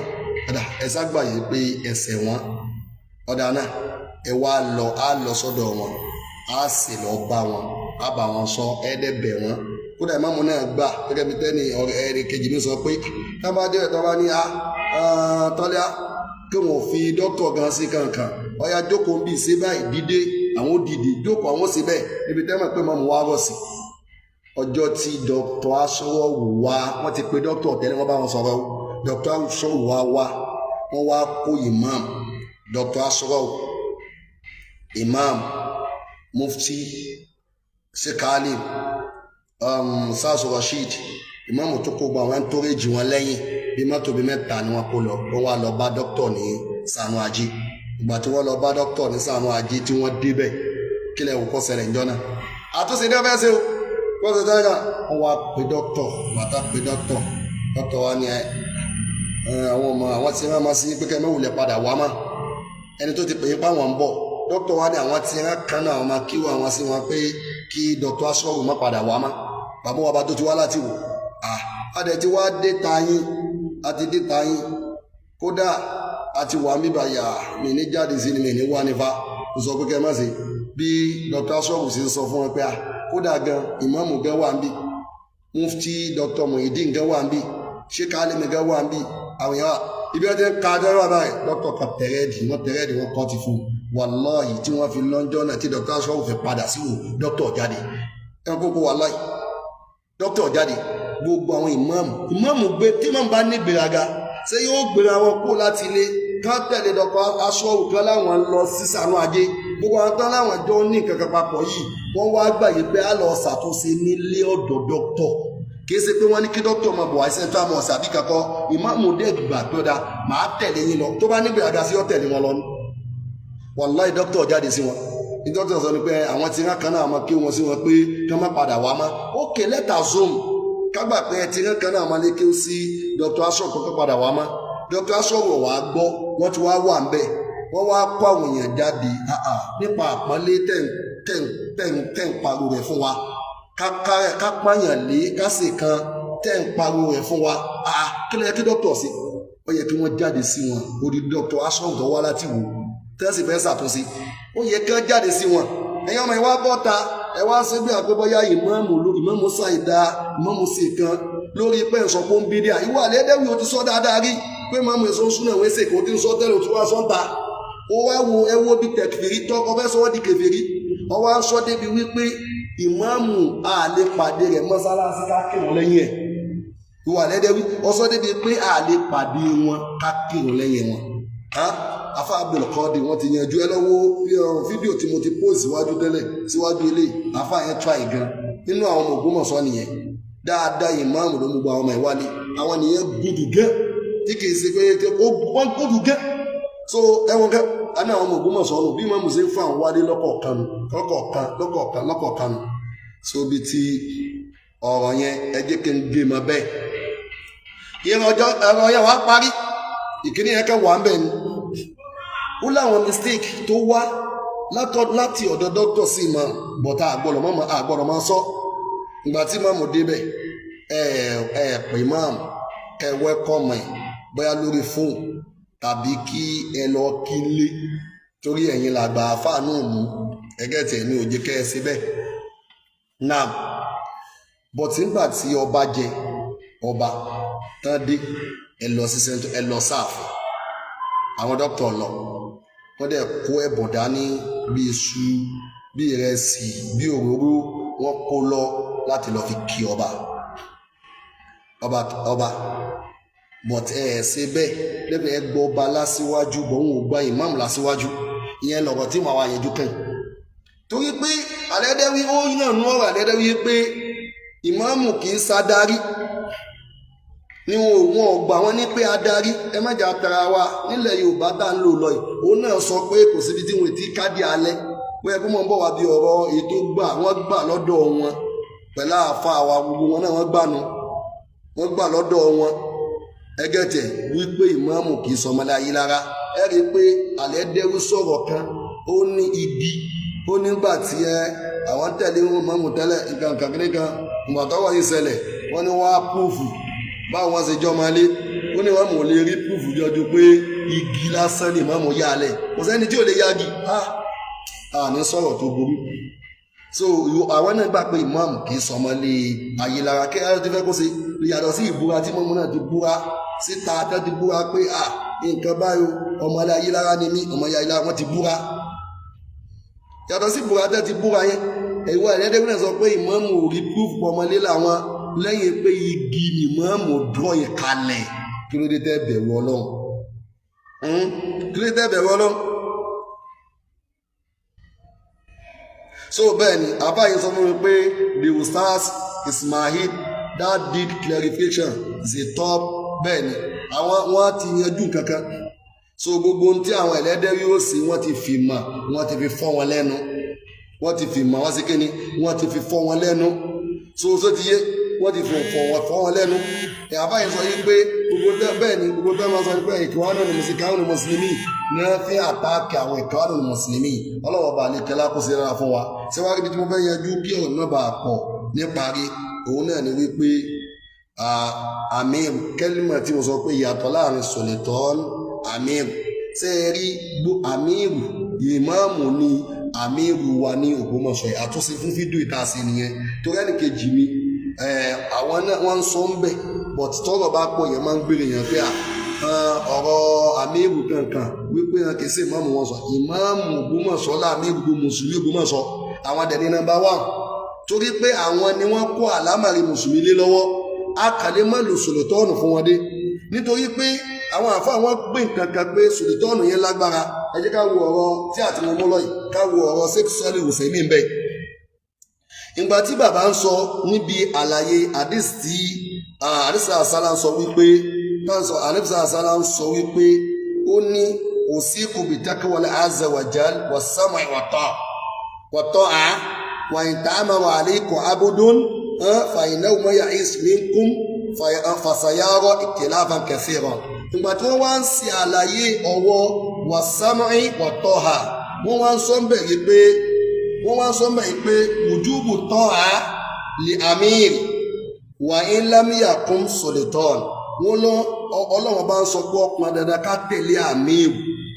ọ̀dà ẹ̀sà gbà yìí pé ẹ̀ṣẹ̀ wọn ọ̀dà náà ẹ wá lọ sọ́dọ̀ wọn á sì lọ bá wọn á bá wọn sọ ẹ̀ẹ́dẹ̀bẹ̀ wọn kódà ìmáàmù náà gbà gẹ́gẹ́ bí tẹ́ni ọ̀rẹ́ kejì mi sọ pé tábàdé tọ́ba ní tọ́lá kí wọ́n fi dókítọ̀ gan sí kankan ọ̀yà jókòó ń bì sí báyìí dídé àwọn òdìdí jókòó àwọn sí bẹ́ẹ̀ níbi tẹ́mọ̀ pé mọ́mú wá bọ̀ sí ọjọ́ tí dr Asurawu wá wọ́n ti pe dókítọ̀ tẹ́lẹ̀ wọ́n bá wọn sọ̀rọ̀ dr Asurawu wá wọ́n wá kó imam dr Asurawu imam mufti sekali sars Rasheed imam tó kó gba àwọn ẹntọ́rẹ́jì wọn lẹ́yìn bí mọ́tò bí mẹ́ta ni wọ́n kó lọ wọ́n wá lọ bá dókítọ̀ ní Sànú Ajé ìgbà tí wọ́n lọ bá dókítọ̀ ní Sànú Ajé tí wọ́n débẹ̀ kí lẹ́wọ̀n kọ́ ṣẹlẹ̀ ìjọ náà àtúnṣe dẹ́fẹ́ sí o kọ́ ṣe tẹ́lẹ̀ wọ́n wá pe dókítọ̀ bàtà pe dókítọ̀ wa ní àwọn ọmọ àwọn tí wọ́n máa sí pé kẹ́mẹ́ wulẹ̀ padà wá mọ́ ẹni tó ti pè é pa wọn ń bọ̀ dókítọ̀ wa ní àwọn tí wọ́n kan náà àwọn máa kíwọ́ àwọn sí wọn pé kí dr Asurawu má padà wá mọ́ bàbá wa bá tó ti wá láti wò adẹ̀ tí wá dé tayín àti dé tayín kódà àti wà mí bàyà mi ní jáde sí ni mi ní wá nífa kò sọ pé kẹ́ má ṣe bí dr Asurawu sì sọ fún wọn pé kódà gan ìmáàmù gan wà ń bì mufti dr Muhyiddin gan wà ń bì Sheikh Alimi gan wà ń bì àwọn èèyàn ibi ọdẹ ń ka ajọ́ báyìí dr kan tẹ̀rẹ́ẹ̀dì wọ́n kọ́ ti fún wàláhì tí wọ́n fi lọ́njọ́ náà tí dr Asurawu fi padà sí wò dr jáde ẹ̀ kókó wàláhì dr jáde gbogbo àwọn ìmáàmù gbé tí máa ń bá ní ìgbéraga ṣé yóò gbéra wọn kó láti ilé ká tẹ̀lé dr Asurawu kan láwọn lọ sí Sànú Ajé gbogbo àwọn tán láwọn jọ ní nǹkan kan papọ̀ yìí wọ́n wá gbàyè pé á lọ ṣàtúnṣe nílé ọ̀dọ̀ dókítọ̀ kì í ṣe pé wọ́n ní kí dókítọ̀ máa bọ̀ wá central mosque àbí kankan ìmáàmù dẹ́ gbà tó da màá tẹ̀lé yín lọ tó bá níbi àga sí ọ̀tẹ̀lé wọn lọ ní wàláì dókítọ̀ jáde sí wọn ní dókítọ̀ sọ ni pé àwọn ti rán kan náà máa kí wọn sí wọn pé kí wọ́n má padà wá mọ́ ókè lẹ́tà zoom kágbà pé ẹ ti rán kan náà máa lé kí ó sí dr asọ́rọ̀ kọ́kọ́ padà wá mọ́ dr asọ́rọ̀ wàá gbọ́ wọ́n ti wá wà ń bẹ̀ wọ́n wá kó àwọn èèyàn jáde nípa àpọ́nlé tẹ̀ ń pariwo rẹ̀ fún wa ká pààyàn lé ká sì kan tẹ̀ ń pariwo rẹ̀ fún wa kí ló yẹ kí dókítà sí ó yẹ kí wọ́n jáde sí wọn orí dr asọ́rọ̀ tó wá láti wò tẹ́sí fẹ́ ṣàtúnṣe ó yẹ kí wọ́n jáde sí wọn ẹ̀yin ọmọ ìwà bọ́ta ẹ wá sí bí àpébọ́yá ìmáàmù ṣàìdá ìmáàmù sì kan lórí pẹ́ ìsọ pé ó ń bí díà ìwà àlẹ́dẹ́wì ó ti sọ dáadáa rí pé ìmáàmù èso ń súnà ìwé ṣèkó tí ń sọ tẹ́lẹ̀ òtún wá sọ́ńtà ó wá wo ẹwọ́ bí tẹ̀kìfèrí tọ́kọ fẹ́ sọ wọ́n di kèfèrí ó wá sọ débi wípé ìmáàmù àlè pàdé rẹ̀ mọ́sálásí kákìrún lẹ́yìn ẹ̀ ìwà àlẹ́dẹ́wì ó sọ débi pé àlè pàdé wọn kákìrún lẹ́yìn wọn afa abdulkadi wọn ti yanjú ẹ lọ́wọ́ fídíò tí mo ti post síwájú tẹ́lẹ̀ síwájú ilé afa yẹn try gan nínú àwọn ọmọ Ògbómọ̀ṣọ́ nìyẹn dáadáa ìmáàmù ló mú gba àwọn ọmọ ìwálé àwọn nìyẹn gùdù gán tí kìí ṣe pé wọ́n gùdù gán so ẹwọn gán àná àwọn ọmọ Ògbómọ̀ṣọ́ nù bí ìmáàmù ṣe ń fún àwọn wálé lọ́kọ̀ọ̀kan so bí ti ọ̀rọ̀ yẹn ẹ jẹ́ kí n gbé mọ́ bẹ́ẹ̀ ẹ̀rọ yẹn wá parí ìkíní yẹn kẹ́ wà ń bẹ̀ ni ó láwọn mistake tó wá láti ọ̀dọ̀ dókítà sí ìmọ̀ bọ̀tá àgbọ̀dọ̀ máa sọ ìgbà tí máàmù débẹ̀ pè máàmù kẹ wẹ́kọ̀mù ẹ̀ bóyá lórí fóònù tàbí kí ẹ lọ kí lé torí ẹ̀yin làgbà àfáànù mú ẹgẹ́ tẹ̀ ní òjé kẹ́ ẹ síbẹ̀ náà bọ̀tí nígbà tí ọba jẹ ọba tán dé ẹ lọ sáàfù àwọn dókítà lọ wọ́n dẹ̀ kó ẹ̀bùn dání bí iṣu bí ìrẹsì bí òróró wọ́n kó lọ láti lọ fi kí ọba but ṣe bẹ́ẹ̀ lẹ́bẹ̀ẹ́ ẹ gbọ́ ọba lásíwájú bọ̀ òun ò gba ìmáàmù lásíwájú ìyẹn lọ̀rọ̀ tí màá wá yẹjú kàn torí pé àlẹ́dẹ́wí ó yàn nú ọ̀rọ̀ àlẹ́dẹ́wí pé ìmáàmù kì í sádarí ni wọn ò gbà wọn ní pé adarí ẹ má jà tara wa nílẹ̀ Yorùbá tá ń lò lọ yìí òun náà sọ pé kò síbi tí wọn ti kádì alẹ́ pé ẹkú mọ̀ ń bọ̀ wá bí ọ̀rọ̀ ètò wọ́n gbà lọ́dọ̀ wọn pẹ̀lú àfa àwa gbogbo wọn náà wọ́n gbà lọ́dọ̀ wọn ẹgẹ́tẹ̀ wípé ìmáàmù kì í sọmọlá yìí lára ẹ rí i pé àlẹ́dẹ́wú sọ̀rọ̀ kan ó ní ibi ó nígbà tí àwọn tẹ̀lé wọn mọ̀mù tẹ́lẹ̀ nǹkan kékeré kan ìgbà tọ́wọ́ yìí ṣẹlẹ̀ wọ́n ní wọ́n á púùfù báwọn wọn ṣe jọ máa lé ó ní wọn mọ̀ lè rí púùfù jọjú pé igi lásán ni mọ̀mù yá alẹ̀ kò sẹ́ni tí ò lè yági ní sọ̀rọ̀ tó burú so àwọn náà gbà pé ìmáàmù kì í sọmọ lé ayé lára kí ẹ ti fẹ́ kó ṣe yàtọ̀ sí ìbúra tí mọ̀mù náà ti búra síta tẹ́ ti búra pé nǹkan báyìí ọmọ ayé lára ni mí ọmọ ayé lára wọn ti búra yàtọ̀ sí ìbúra tẹ́ ti búra yẹn ẹ̀wọ́ ẹ̀rẹ́dẹ́gbẹ́ sọ pé ìmáàmù ò rí púùfù ọmọlé làwọn lẹ́yìn pé igi ni ìmáàmù dúró yẹn kalẹ̀ kí ló dé tẹ́ bẹ̀rù Ọlọ́run kí ló dé tẹ́ bẹ̀rù Ọlọ́run so bẹ́ẹ̀ ni àbáyé sọ fún mi pé the ustaz Ismail that did clarification is a top bẹ́ẹ̀ ni àwọn wọn ti yanjú kankan so gbogbo ohun tí àwọn ẹlẹ́dẹ́ yóò sí wọ́n ti fi mọ̀ wọ́n ti fi fọ́ wọn lẹ́nu wọ́n ti fi mọ̀ wọ́n sí kíni wọ́n ti fi fọ́ wọn lẹ́nu so ti yé wọ́n ti fọ́ wọn lẹ́nu àbáyé sọ yìí pé gbogbo bẹ́ẹ̀ ni gbogbo bẹ́ẹ̀ máa sọ pé ìkíwánù ní mùsùlùmí ní wọ́n fi àtàkì àwọn ìkíwánù ní mùsùlùmí ọlọ́wọ́ bá ní kẹlá kó sí rárá fún wa síwájú tí mo fẹ́ yanjú kí ọ̀rọ̀ náà bá pọ̀ níparí òun náà ni wípé Ameer kẹ́límà tí mo sọ pé ìyàtọ̀ láàrin Sulton Ameer ṣe é rí Ameer ìmáàmù ni Ameer wa ní Ògbómọ̀ṣọ́ àtúnṣe fún fídíò ìtàsí nìyẹn torí ẹnì kejì mi àwọn náà wọ́n ń sọ ń bẹ̀ but tọ́rọ̀ bá pọ̀ yẹn máa ń gbére yẹn pé ọ̀rọ̀ Ameer kankan wípé kì í ṣe ìmáàmù wọn sọ ìmáàmù Ògbómọ̀ṣọ́ Ameer gbogbo mùsùlùmí Ògbómọ̀ṣọ́ àwọn dẹ̀ ní nọ́mbà 1 torí pé àwọn ni wọ́n kó àlámàrí mùsùlùmí lé lọ́wọ́ akàlẹ́ má lò Sultan fún wọn dé nítorí pé àwọn àfa wọn gbé nǹkan kan pé Sultan yẹn lágbára ẹ jẹ́ ká wo ọ̀rọ̀ tí àti mo mú lọ yìí ká wo ọ̀rọ̀ sẹ́kùsọ́lì ìwòsàn ìmí bẹ́ẹ̀. ìgbà tí bàbá ń sọ níbi àlàyé àdìsí àdìsí àsálà ń sọ wípé àdìsí àsálà ń sọ wípé ó ní usiku bitaqwal azza wa jal was-sam'i wat-ta'a wa in ta'amara alaykum abdun fa innahu man ya'ish minkum fasayara ikhtilafan kathiran. ìgbà tí wọ́n wá ń ṣe àlàyé ọwọ́ was-sam'i wat-ta'a wọ́n wá ń sọ bẹ́ẹ̀ pé wujubu ta'a li Ameer wa in lam yakun Sulton. wọ́n lọ ọlọ́run bá ń sọ pé ọkùnrin dandan ká tẹ̀lé Ameer,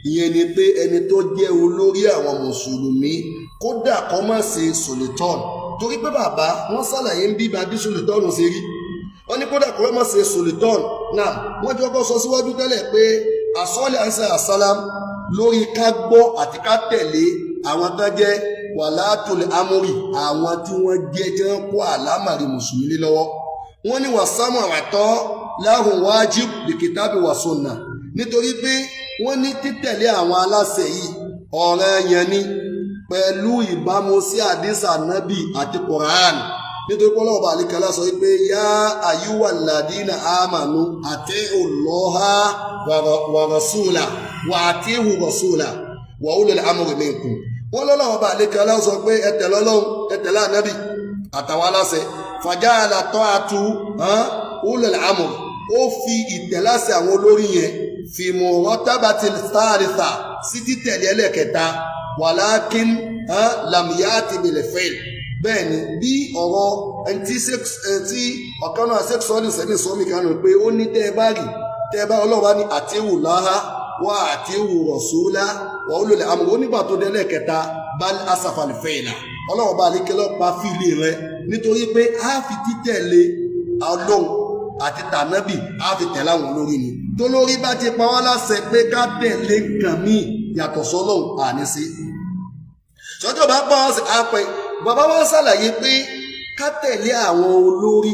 ìyẹn ni pé ẹni tó jẹ́ olórí àwọn mùsùlùmí kódà kó má ṣe Sulton, torí pé bàbá wọ́n ṣàlàyé ń bí bàbí Sulton ṣe rí. wọ́n ní kódà kó má ṣe Sulton náà wọ́n jọ kọ́ sọ síwájú tẹ́lẹ̀ pé àsọ́lẹ̀ àṣà àsálàm lórí ká gbọ́ àti ká tẹ̀lé àwọn tó jẹ́ wàlátul amúrì, àwọn tí wọ́n jẹ́ tí wọ́n kó àlámàrí mùsùlùmí lọ́wọ́. wọ́n ní wàsámù àwàtọ́ láhùn wájib bí kìtàbí wà sunna, nítorí pé wọ́n ní títẹ̀lé àwọn aláṣẹ yìí ọ̀ranyàn ni pẹ̀lú ìbámu sí àdísà nábì àti Quran. nítorí pé Ọlọ́hun àlekèlá sọ pé yá àyúwà làdínà àmànú ati'u Allaha wa rasula wa ati'u rasula wa ulil amri minkum. wọ́n Ọlọ́hun àlekèlá sọ pé ẹ tẹ̀lé Ọlọ́hun, ẹ tẹ̀lé ànábì àtàwọn aláṣẹ. faja'ala ta'atu ulil amri, ó fi ìtẹ̀láṣẹ àwọn olórí yẹn fi murtabati thalitha sí títẹ̀lé ẹlẹ́kẹta walakin lam ya'ti bil fi'l. bẹ́ẹ̀ ni bí ọ̀rọ̀ ẹni tí ọ̀kan náà sẹ́kṣọ́lì sẹ́ni sọ́mi kan rẹ̀ pé ó ní tẹ́ ẹ bá Ọlọ́run bá ní ati'u Allaha wa ati'u rasula wa ulil amri, ó nígbà tó délẹ̀ kẹta bal asafal fi'la. Ọlọ́run bá lékè lọ́pàá fìlì rẹ nítorí pé a fi títẹ̀lé Ọlọ́run àti tànábì a fi tẹ̀lé àwọn olórí ni. tó lórí bá ti pa wá láṣẹ pé ká tẹ̀lé nǹkan míì yàtọ̀ sọ́lọ́run àní sí. sọ́jọ́ bá pa wá sí apẹ bàbá wa ṣàlàyé pé ká tẹ̀lé àwọn olórí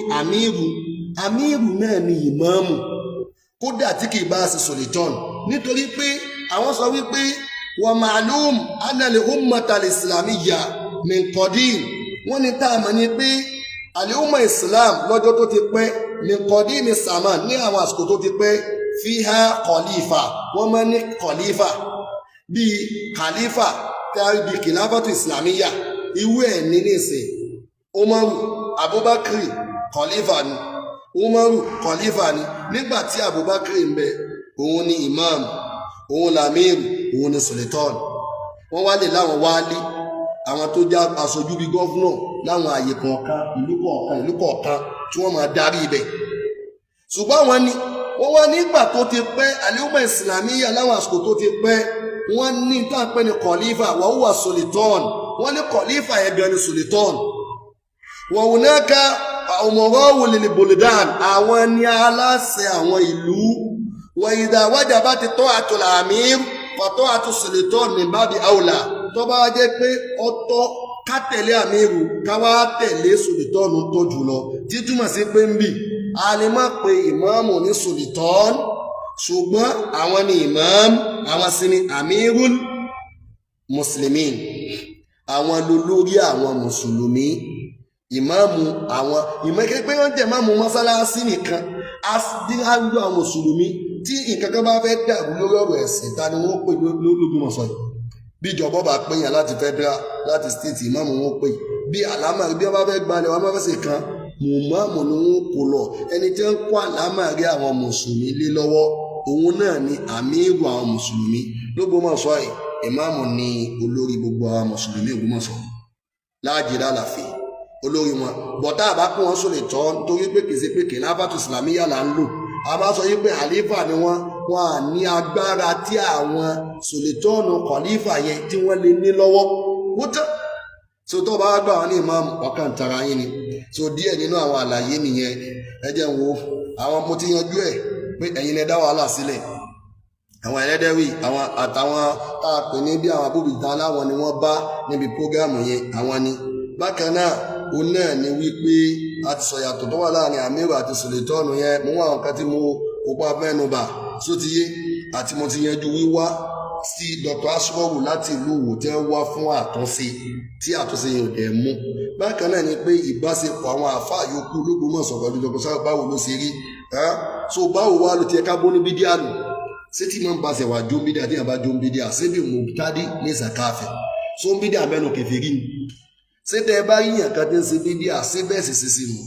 Ameeru náà ni ìmáàmù, kódà tí kì í bá ṣe Sultan, nítorí pé àwọn sọ wípé wa ma'lum anna al-ummata al-islamiyya min qadim. wọ́n ní tá a mọ̀ ní pé al-umma Islam lọ́jọ́ tó ti pẹ́ min qadim zaman, ní àwọn àsìkò tó ti pẹ́ fiha khalifa, wọ́n máa ní khalifa bíi khalifa tàbí bíi khilafatu islamiyya. ìwé ẹ̀ ní nísìn Umaru Abubakar khalifa ni, Umaru khalifa ni. nígbà tí Abubakar ń bẹ òun ni imam, òun làmírù, òun ni Sultan. wọ́n wá lè láwọn wálí, àwọn tó já aṣojú bíi gọ́fúnà láwọn àyè kọ̀ọ̀kan ìlú kọ̀ọ̀kan tí wọ́n máa darí ibẹ̀. ṣùgbọ́n wọ́n wá nígbà tó ti pẹ́ al-umma islamiyya láwọn àsìkò tó ti pẹ́ wọ́n ní táǹpẹ́ ní khalifa wa huwa Sultan. wọ́n ní khalifa ẹgbẹ́ ni Sultan. wa hunaka umaraa'u lil buldan, àwọn ní aláṣẹ àwọn ìlú. wa idha wajabati ta'atul Ameer fa ta'atu Sultan min babi awla. tó bá jẹ́ pé ọ̀tọ̀ ká tẹ̀lé Ameeru ká wá tẹ̀lé Sultan tó jùlọ, títúmọ̀ sí pé ń bì a lè má pe ìmáàmù ní Sultan, ṣùgbọ́n àwọn ni imam, àwọn sì ni Ameerul Muslimin, àwọn lólórí àwọn mùsùlùmí. ìmáàmù àwọn ìmọ̀kẹ́ pé wọ́n jẹ́ máàmù mọ́sálásí nìkan àdínágbó àwọn mùsùlùmí. tí nǹkan kan bá fẹ́ dàrú lórí ọ̀rọ̀ ẹ̀sìn ta ni wọ́n pè l'Ógbómọ̀ṣọ́ yìí? bí ìjọba bá pè yàn láti federal láti state, ìmáàmù wọn pè. bí àlámàrí bí wọ́n bá fẹ́ gbalẹ̀ wọ́n bá fẹ́ ṣe kan mùmáàmù ni wọ́n kò lọ. ẹni tí wọ́n kó àlámàrí àwọn mùsùlùmí lé lọ́wọ́ òun náà ni Ameeru àwọn mùsùlùmí l'Ógbómọ̀ṣọ́ yìí. ìmáàmù ni olórí gbogbo àwọn mùsùlùmí Ògbómọ̀ṣọ́ láàjìrá àlàfẹ́ olórí wọn. bọ̀tá àbá kún wọn sólè tọ́ nítorí pé kìí ṣe pé khilafatu islamiyya là ń lò. a máa sọ yìí pé àlífà ni wọ́n à ní agbára tí àwọn Sultanu khalifa yẹn tí wọ́n lè ní lọ́wọ́. wútọ́ so tó bá gbà wọn ní ìmáàmù ọkàn tara yín ni. so díẹ̀ nínú àwọn àlàyé nìyẹn. ẹ jẹ́ wo àwọn mo ti yanjú ẹ̀ pé ẹ̀yin lẹ dá wàhálà sílẹ̀. àwọn ẹlẹ́dẹ̀wì àwọn àtàwọn tá a pè ní bí àwọn abúbìtá aláwọn ni wọ́n bá níbi prógámù yẹn, àwọn ni. bákan náà òun náà ni wípé a ti sọ yàtọ̀ tó wà láàrin Ameeru àti Sultan yẹn. mo wá àwọn kan tí mo kópa mẹ́nubà sótìyé àti mo ti yanjú wíwá sí Dr. Asrowu láti ìlú Ìwó tí wọ́n wá fún àtúnṣe tí àtúnṣe yẹn ò dẹ̀ mú bákan náà ni pé ìbáṣepọ̀ àwọn àáfàá yòókù l'Ógbómọ̀ṣọ́ pẹ̀lú Dr. Shariof báwo ló ṣe rí so báwo wá ló ti ẹ̀ka bó ní bídíà lò ṣé tí mo ń bá ṣe wà jó bídíà tí yàn bá jó bídíà ṣé bí mo tádé ní ìsàkáfẹ́ so bídíà mẹ́nu kẹfìrí ni ṣé tẹ́ ẹ bá yíyàn kan tí ń ṣe bídíà ṣé bẹ́ẹ̀ sì ṣe nù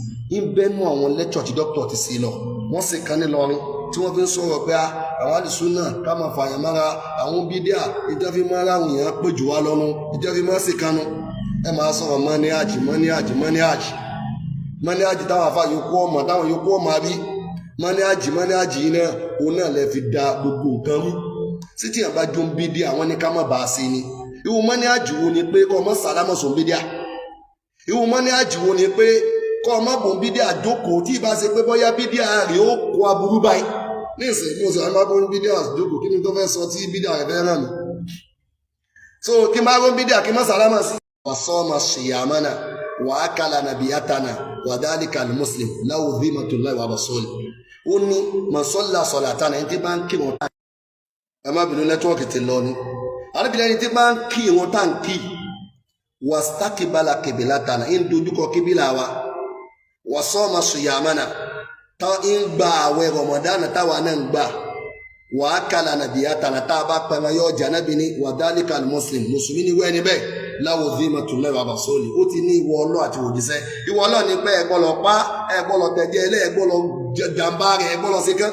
ń bẹ́nu àwọn lẹ́kṣọ̀ tí dókítà ti ṣe lọ wọ́n ṣe kan ní lọrin tí wọ́n fi ń sọ̀rọ̀ pé àwọn àdìsún náà ká máa fààyàn mára àwọn bídíà ìjọfi máa ráhùn èèyàn pé jù wá lọ́nu ìjọfi máa ṣe kanu ẹ máa sọ̀rọ̀ mọ́níájì táwọn afá yòókù ọmọ táwọn yòókù ọmọ àbí mọ́níájì yìí náà òun náà lè fi da gbogbo nǹkan rú sí tí yàn bá jó ń bídíà àwọn ní ká má bàa ṣe ni ìwọ mọ́níájì wo ni pé kọ́ ọmọ sàlámọ̀ sọ bídíà ìwọ mọ́níájì wo ni pé kọ́ ọmọ bò ń bídíà jókòó tí ìbá ṣe pé bóyá bídíà rẹ̀ ó kó aburú báyìí ní ìsìn mo sọ ọmọ bò ń bídíà jókòó kí ni tó fẹ́ sọ tí bídíà rẹ̀ fẹ́ ràn mí so kí n bá rò bídíà kí n má sàlámọ̀ sí. wàsọ́ọ̀mà ṣìyàmánà wàákàlà nàbìyàtànà wàdálìkà muslim láwù dhimatullahi wa rasuli ó ní mọ̀sọ́lá sọ̀làtànà ẹni tí bá ń kí wọn tá ẹ má bínú nẹ́tíwọ́ọ̀kì ti lọ ní arábìnrin ẹni tí bá ń kí wọn tá ń kí wàstákìbálà kìbìlátànà ń dojúkọ kíbìlà wa wàsọ́ọ̀mà ṣìyàmánà tá ń gba àwẹ̀ rọmọdánà táwa náà ń gbà wàákàlà nàbìyàtànà tá a bá pẹ̀lú yọ jànábì ní wàdálìkà muslim mùsùlùmí ni wẹ́ni bẹ́ẹ̀ láwọ dhimatullahi wa rasuli ó ti ní ìwọ ọlọ́ àti òjíṣẹ́ ìwọ ọlọ́ ni pé ẹgbọ́ lọ pa ẹgbọ́ lọ tẹ̀jẹ́ ilé ẹgbọ́ lọ jàmbá rẹ̀ ẹgbọ́ lọ sí kán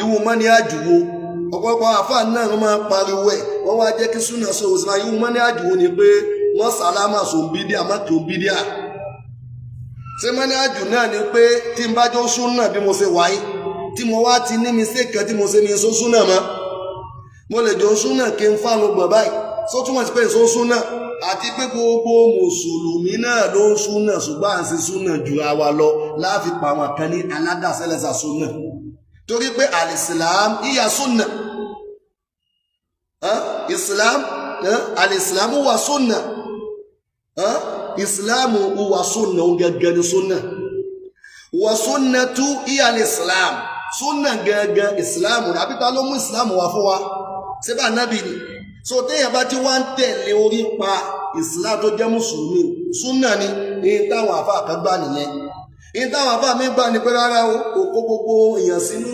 ìwọ mọ́ ní àjùwò ọ̀pọ̀lọpọ̀ àfáà náà wọ́n máa pariwo ẹ̀ wọ́n wá jẹ́ kí súnà sọ òsìlá ìwọ mọ́ ní àjùwò ni pé wọ́n sàlámà sọ bídíà má tó bídíà ṣé mọ́ ní àjù náà ni pé tí n bá jọ súnà bí mo ṣe wáyé tí mo wá ti ní mistake kan tí mo ṣe mi sọ súnà mọ́ mo lè jọ súnà kí n fáwọn gbọ̀n báyìí sọ túnmọ̀ sí pé ìsọ súnà àti pé gbogbo mùsùlùmí náà ló ń súnà ṣùgbọ́n à ń ṣe súnà jù àwa lọ láàfin pa àwọn kan ní aládàsẹ́lẹ̀sà súnà torí pé alìsìlám ìyà súnà alìsìlámù wà súnà ìsìlámù wà súnà ó gẹ́gẹ́ ní súnà wà súnà tú ìyà alìsìlám súnà gẹ́gẹ́ ìsìlámù àbí ta ló mú ìsìlámù wá fún wa síbà nábì ni so téèyàn bá ti wá ń tẹ̀lé orí pa ìsìlámù tó jẹ́ mùsùlùmí súnà ni èyí táwọn àfáà kan gbà nìyẹn èyí táwọn àfáà mi gbà ní pé rárá o kò kó gbogbo èèyàn sínú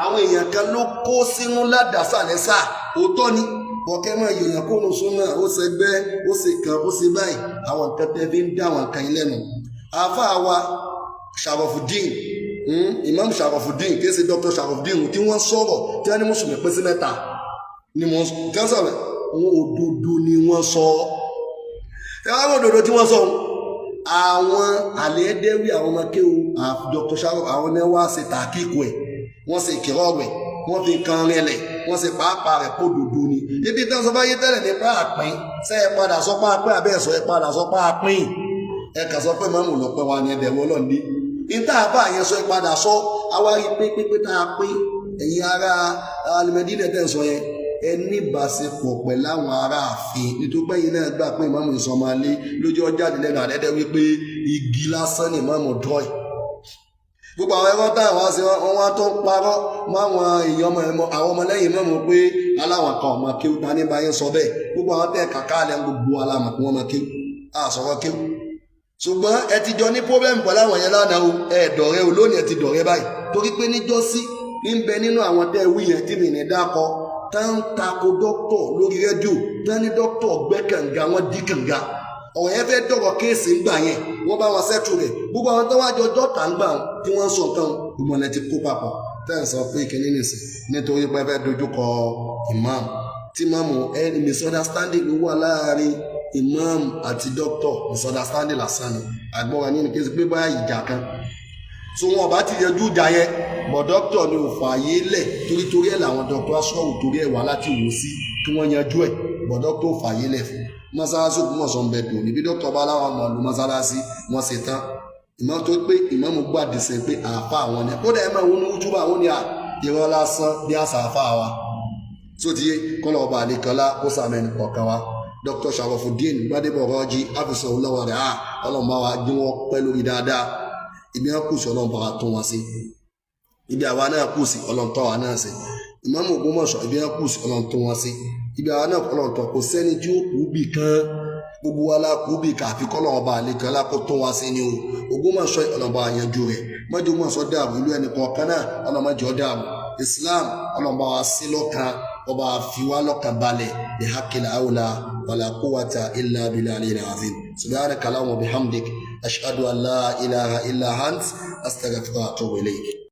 àwọn èèyàn kan ló kó sínú ládàásàlẹ́sà òótọ́ ni bọ̀kẹ́ mọ́ èèyàn kó nu súnà ó ṣe gbẹ́ ó ṣe kan ó ṣe báyìí àwọn nǹkan tẹ́ fi ń dá àwọn nǹkan yín lẹ́nu àfáà wa Shariofuddin Imam Shariofuddin kí ẹ ṣe Dr. Shariofuddin tí wọ́n sọ̀rọ̀ tí wọ́n ní mùsùlùmí pín sí mẹ́ta ni mo kẹ́sọ̀ rẹ̀ wọn òdodo ni wọ́n sọ ẹwà òdodo tí wọ́n sọ àwọn àlẹ́ẹ́dẹ́wì àwọn ọmọ kéwù Dr. Shariof àwọn ní wá ṣe tàkíkù ẹ̀ wọ́n ṣe ìkìrọ̀ rẹ̀ wọ́n fi kan rẹlẹ̀ wọ́n ṣe pàápàá rẹ̀ kó dodo ni ibi tí wọ́n sọ báyé tẹ́lẹ̀ ní pàápín ṣe é padà sọ pàápín àbẹ́ ẹ̀sọ́ ẹ padà sọ pàápín ẹ kà sọ pé mọ́mù lọ pẹ́ wa ni ẹ̀dẹ̀ wọ́n lọ́ọ̀dí ìta àbá yẹn sọ ìpadà sọ awárí pépépé tá a pín ẹ̀yin ará alimẹ́dínlẹ̀ tẹ̀ sọ yẹn ẹni ìbáṣepọ̀ pẹ̀lú àwọn ará ààfin nítorí pé yìí náà gbà pé ìmáàmù ìsọmọlé lójú ọjà ìdílẹ́nu àdẹ́dẹ́ wípé igi lásán ni ìmáàmù dọ́ì gbogbo àwọn ẹ̀rọ táwọn wá sí wọn wá tó ń parọ́ máwọn èèyàn àwọn ọmọlẹ́yìn mọ́mọ́ pé aláwọn kan ọmọ kéwù ta ní báyìí sọ bẹ́ẹ̀ gbogbo àwọn tẹ́ kàkà alẹ́ gbogbo alámọ̀ kí wọ́n mọ kéwù àsọ̀rọ̀ kéwù ṣùgbọ́n ẹ ti jọ ní pọ́blẹ́mù pẹ̀lú àwọn yẹn lánàá o ẹ dọ̀rẹ́ o lónìí ẹ ti dọ̀rẹ́ báyìí torí pé níjọ́sí ń bẹ nínú àwọn tẹ́ wí yẹn tí mi ní dákọ tán tako dókítọ̀ lórí rédíò tán ní dókítọ̀ gbẹ́ kànga wọn dí kànga ọ̀rọ̀ yẹn fẹ́ dọ̀rọ̀ kéèsì ń gbà yẹn wọ́n bá wọn sẹ́tù rẹ̀ gbogbo àwọn tó wá jọ dọ́ta ń gbà tí wọ́n sọ nǹkan gbogbo ẹ̀ ti kó papọ̀ tẹ́ ń sọ pé kìíní nìsín nítorí pé fẹ́ dojúkọ imam tí imamu ẹni misunderstanding ló wà láàrin imam àti dókítọ̀ misunderstanding lásán ni àgbọ̀rọ̀ nínú kí n sì pé báyà ìjà kan so wọn bá ti yẹjú ìjà yẹn bọ̀ dókítọ̀ ni ò fààyè lẹ̀ torí ẹ̀ làwọn dókítọ̀ aṣọ́wò torí ẹ̀ wá láti wò sí kí wọ́n yanjú ẹ̀ bọ̀ dókítọ̀ ò fààyè lẹ̀ fún mọ́sálásí Ògbómọ̀ṣọ́ ń bẹ dùn níbi dókítọ̀ bá láwọn ọmọ ìlú mọ́sálásí wọ́n ṣe tán ìmọ̀ tó pé ìmáàmù gbàdì sí pé àáfà àwọn ni kódà ẹ̀ máa wọnú ojúbà àwọn ni ìrọ̀ lásán bí àṣà àáfà wa tó ti yé kọ́lọ̀ ọba àlekọ́lá kó sàmẹ́ni kọ̀ọ̀kan wa Dr. Shariofuddin Gbadebo Raji àfisọ̀ olówó rẹ̀ ọlọ́mọba wa dín wọn pẹ́ lórí dáadáa ibi wọn kù sí ọlọ́mọba wa tún wọn sí ibi àwa náà kù sí ọlọ́mọba wa náà sí Imam Ogbomoso ibi á kù sí ọlọ́run tó wọn sí ibi àwọn náà ọlọ́run tó kò sẹ́ni tí ó kú bì kan gbogbo wa la kú bì ká àfi kọ́lọ́run ọba àlekàn lákò tó wá sí ni o Ogbomoso ọlọ́run bá yanjú rẹ̀ mọ́jú Ogbomoso dàrú ìlú ẹnì kọ̀ọ̀kan náà ọlọ́run mọ́jọ́ dàrú Islam ọlọ́run bá wa sí lọ́kàn ọba fi wá lọ́kàn balẹ̀ ní hakil awla wala quwwata illa billahi al-azim subhanaka allahumma bihamdik ashhadu an la ilaha illa ant astaghfiruka wa atubu ilayk.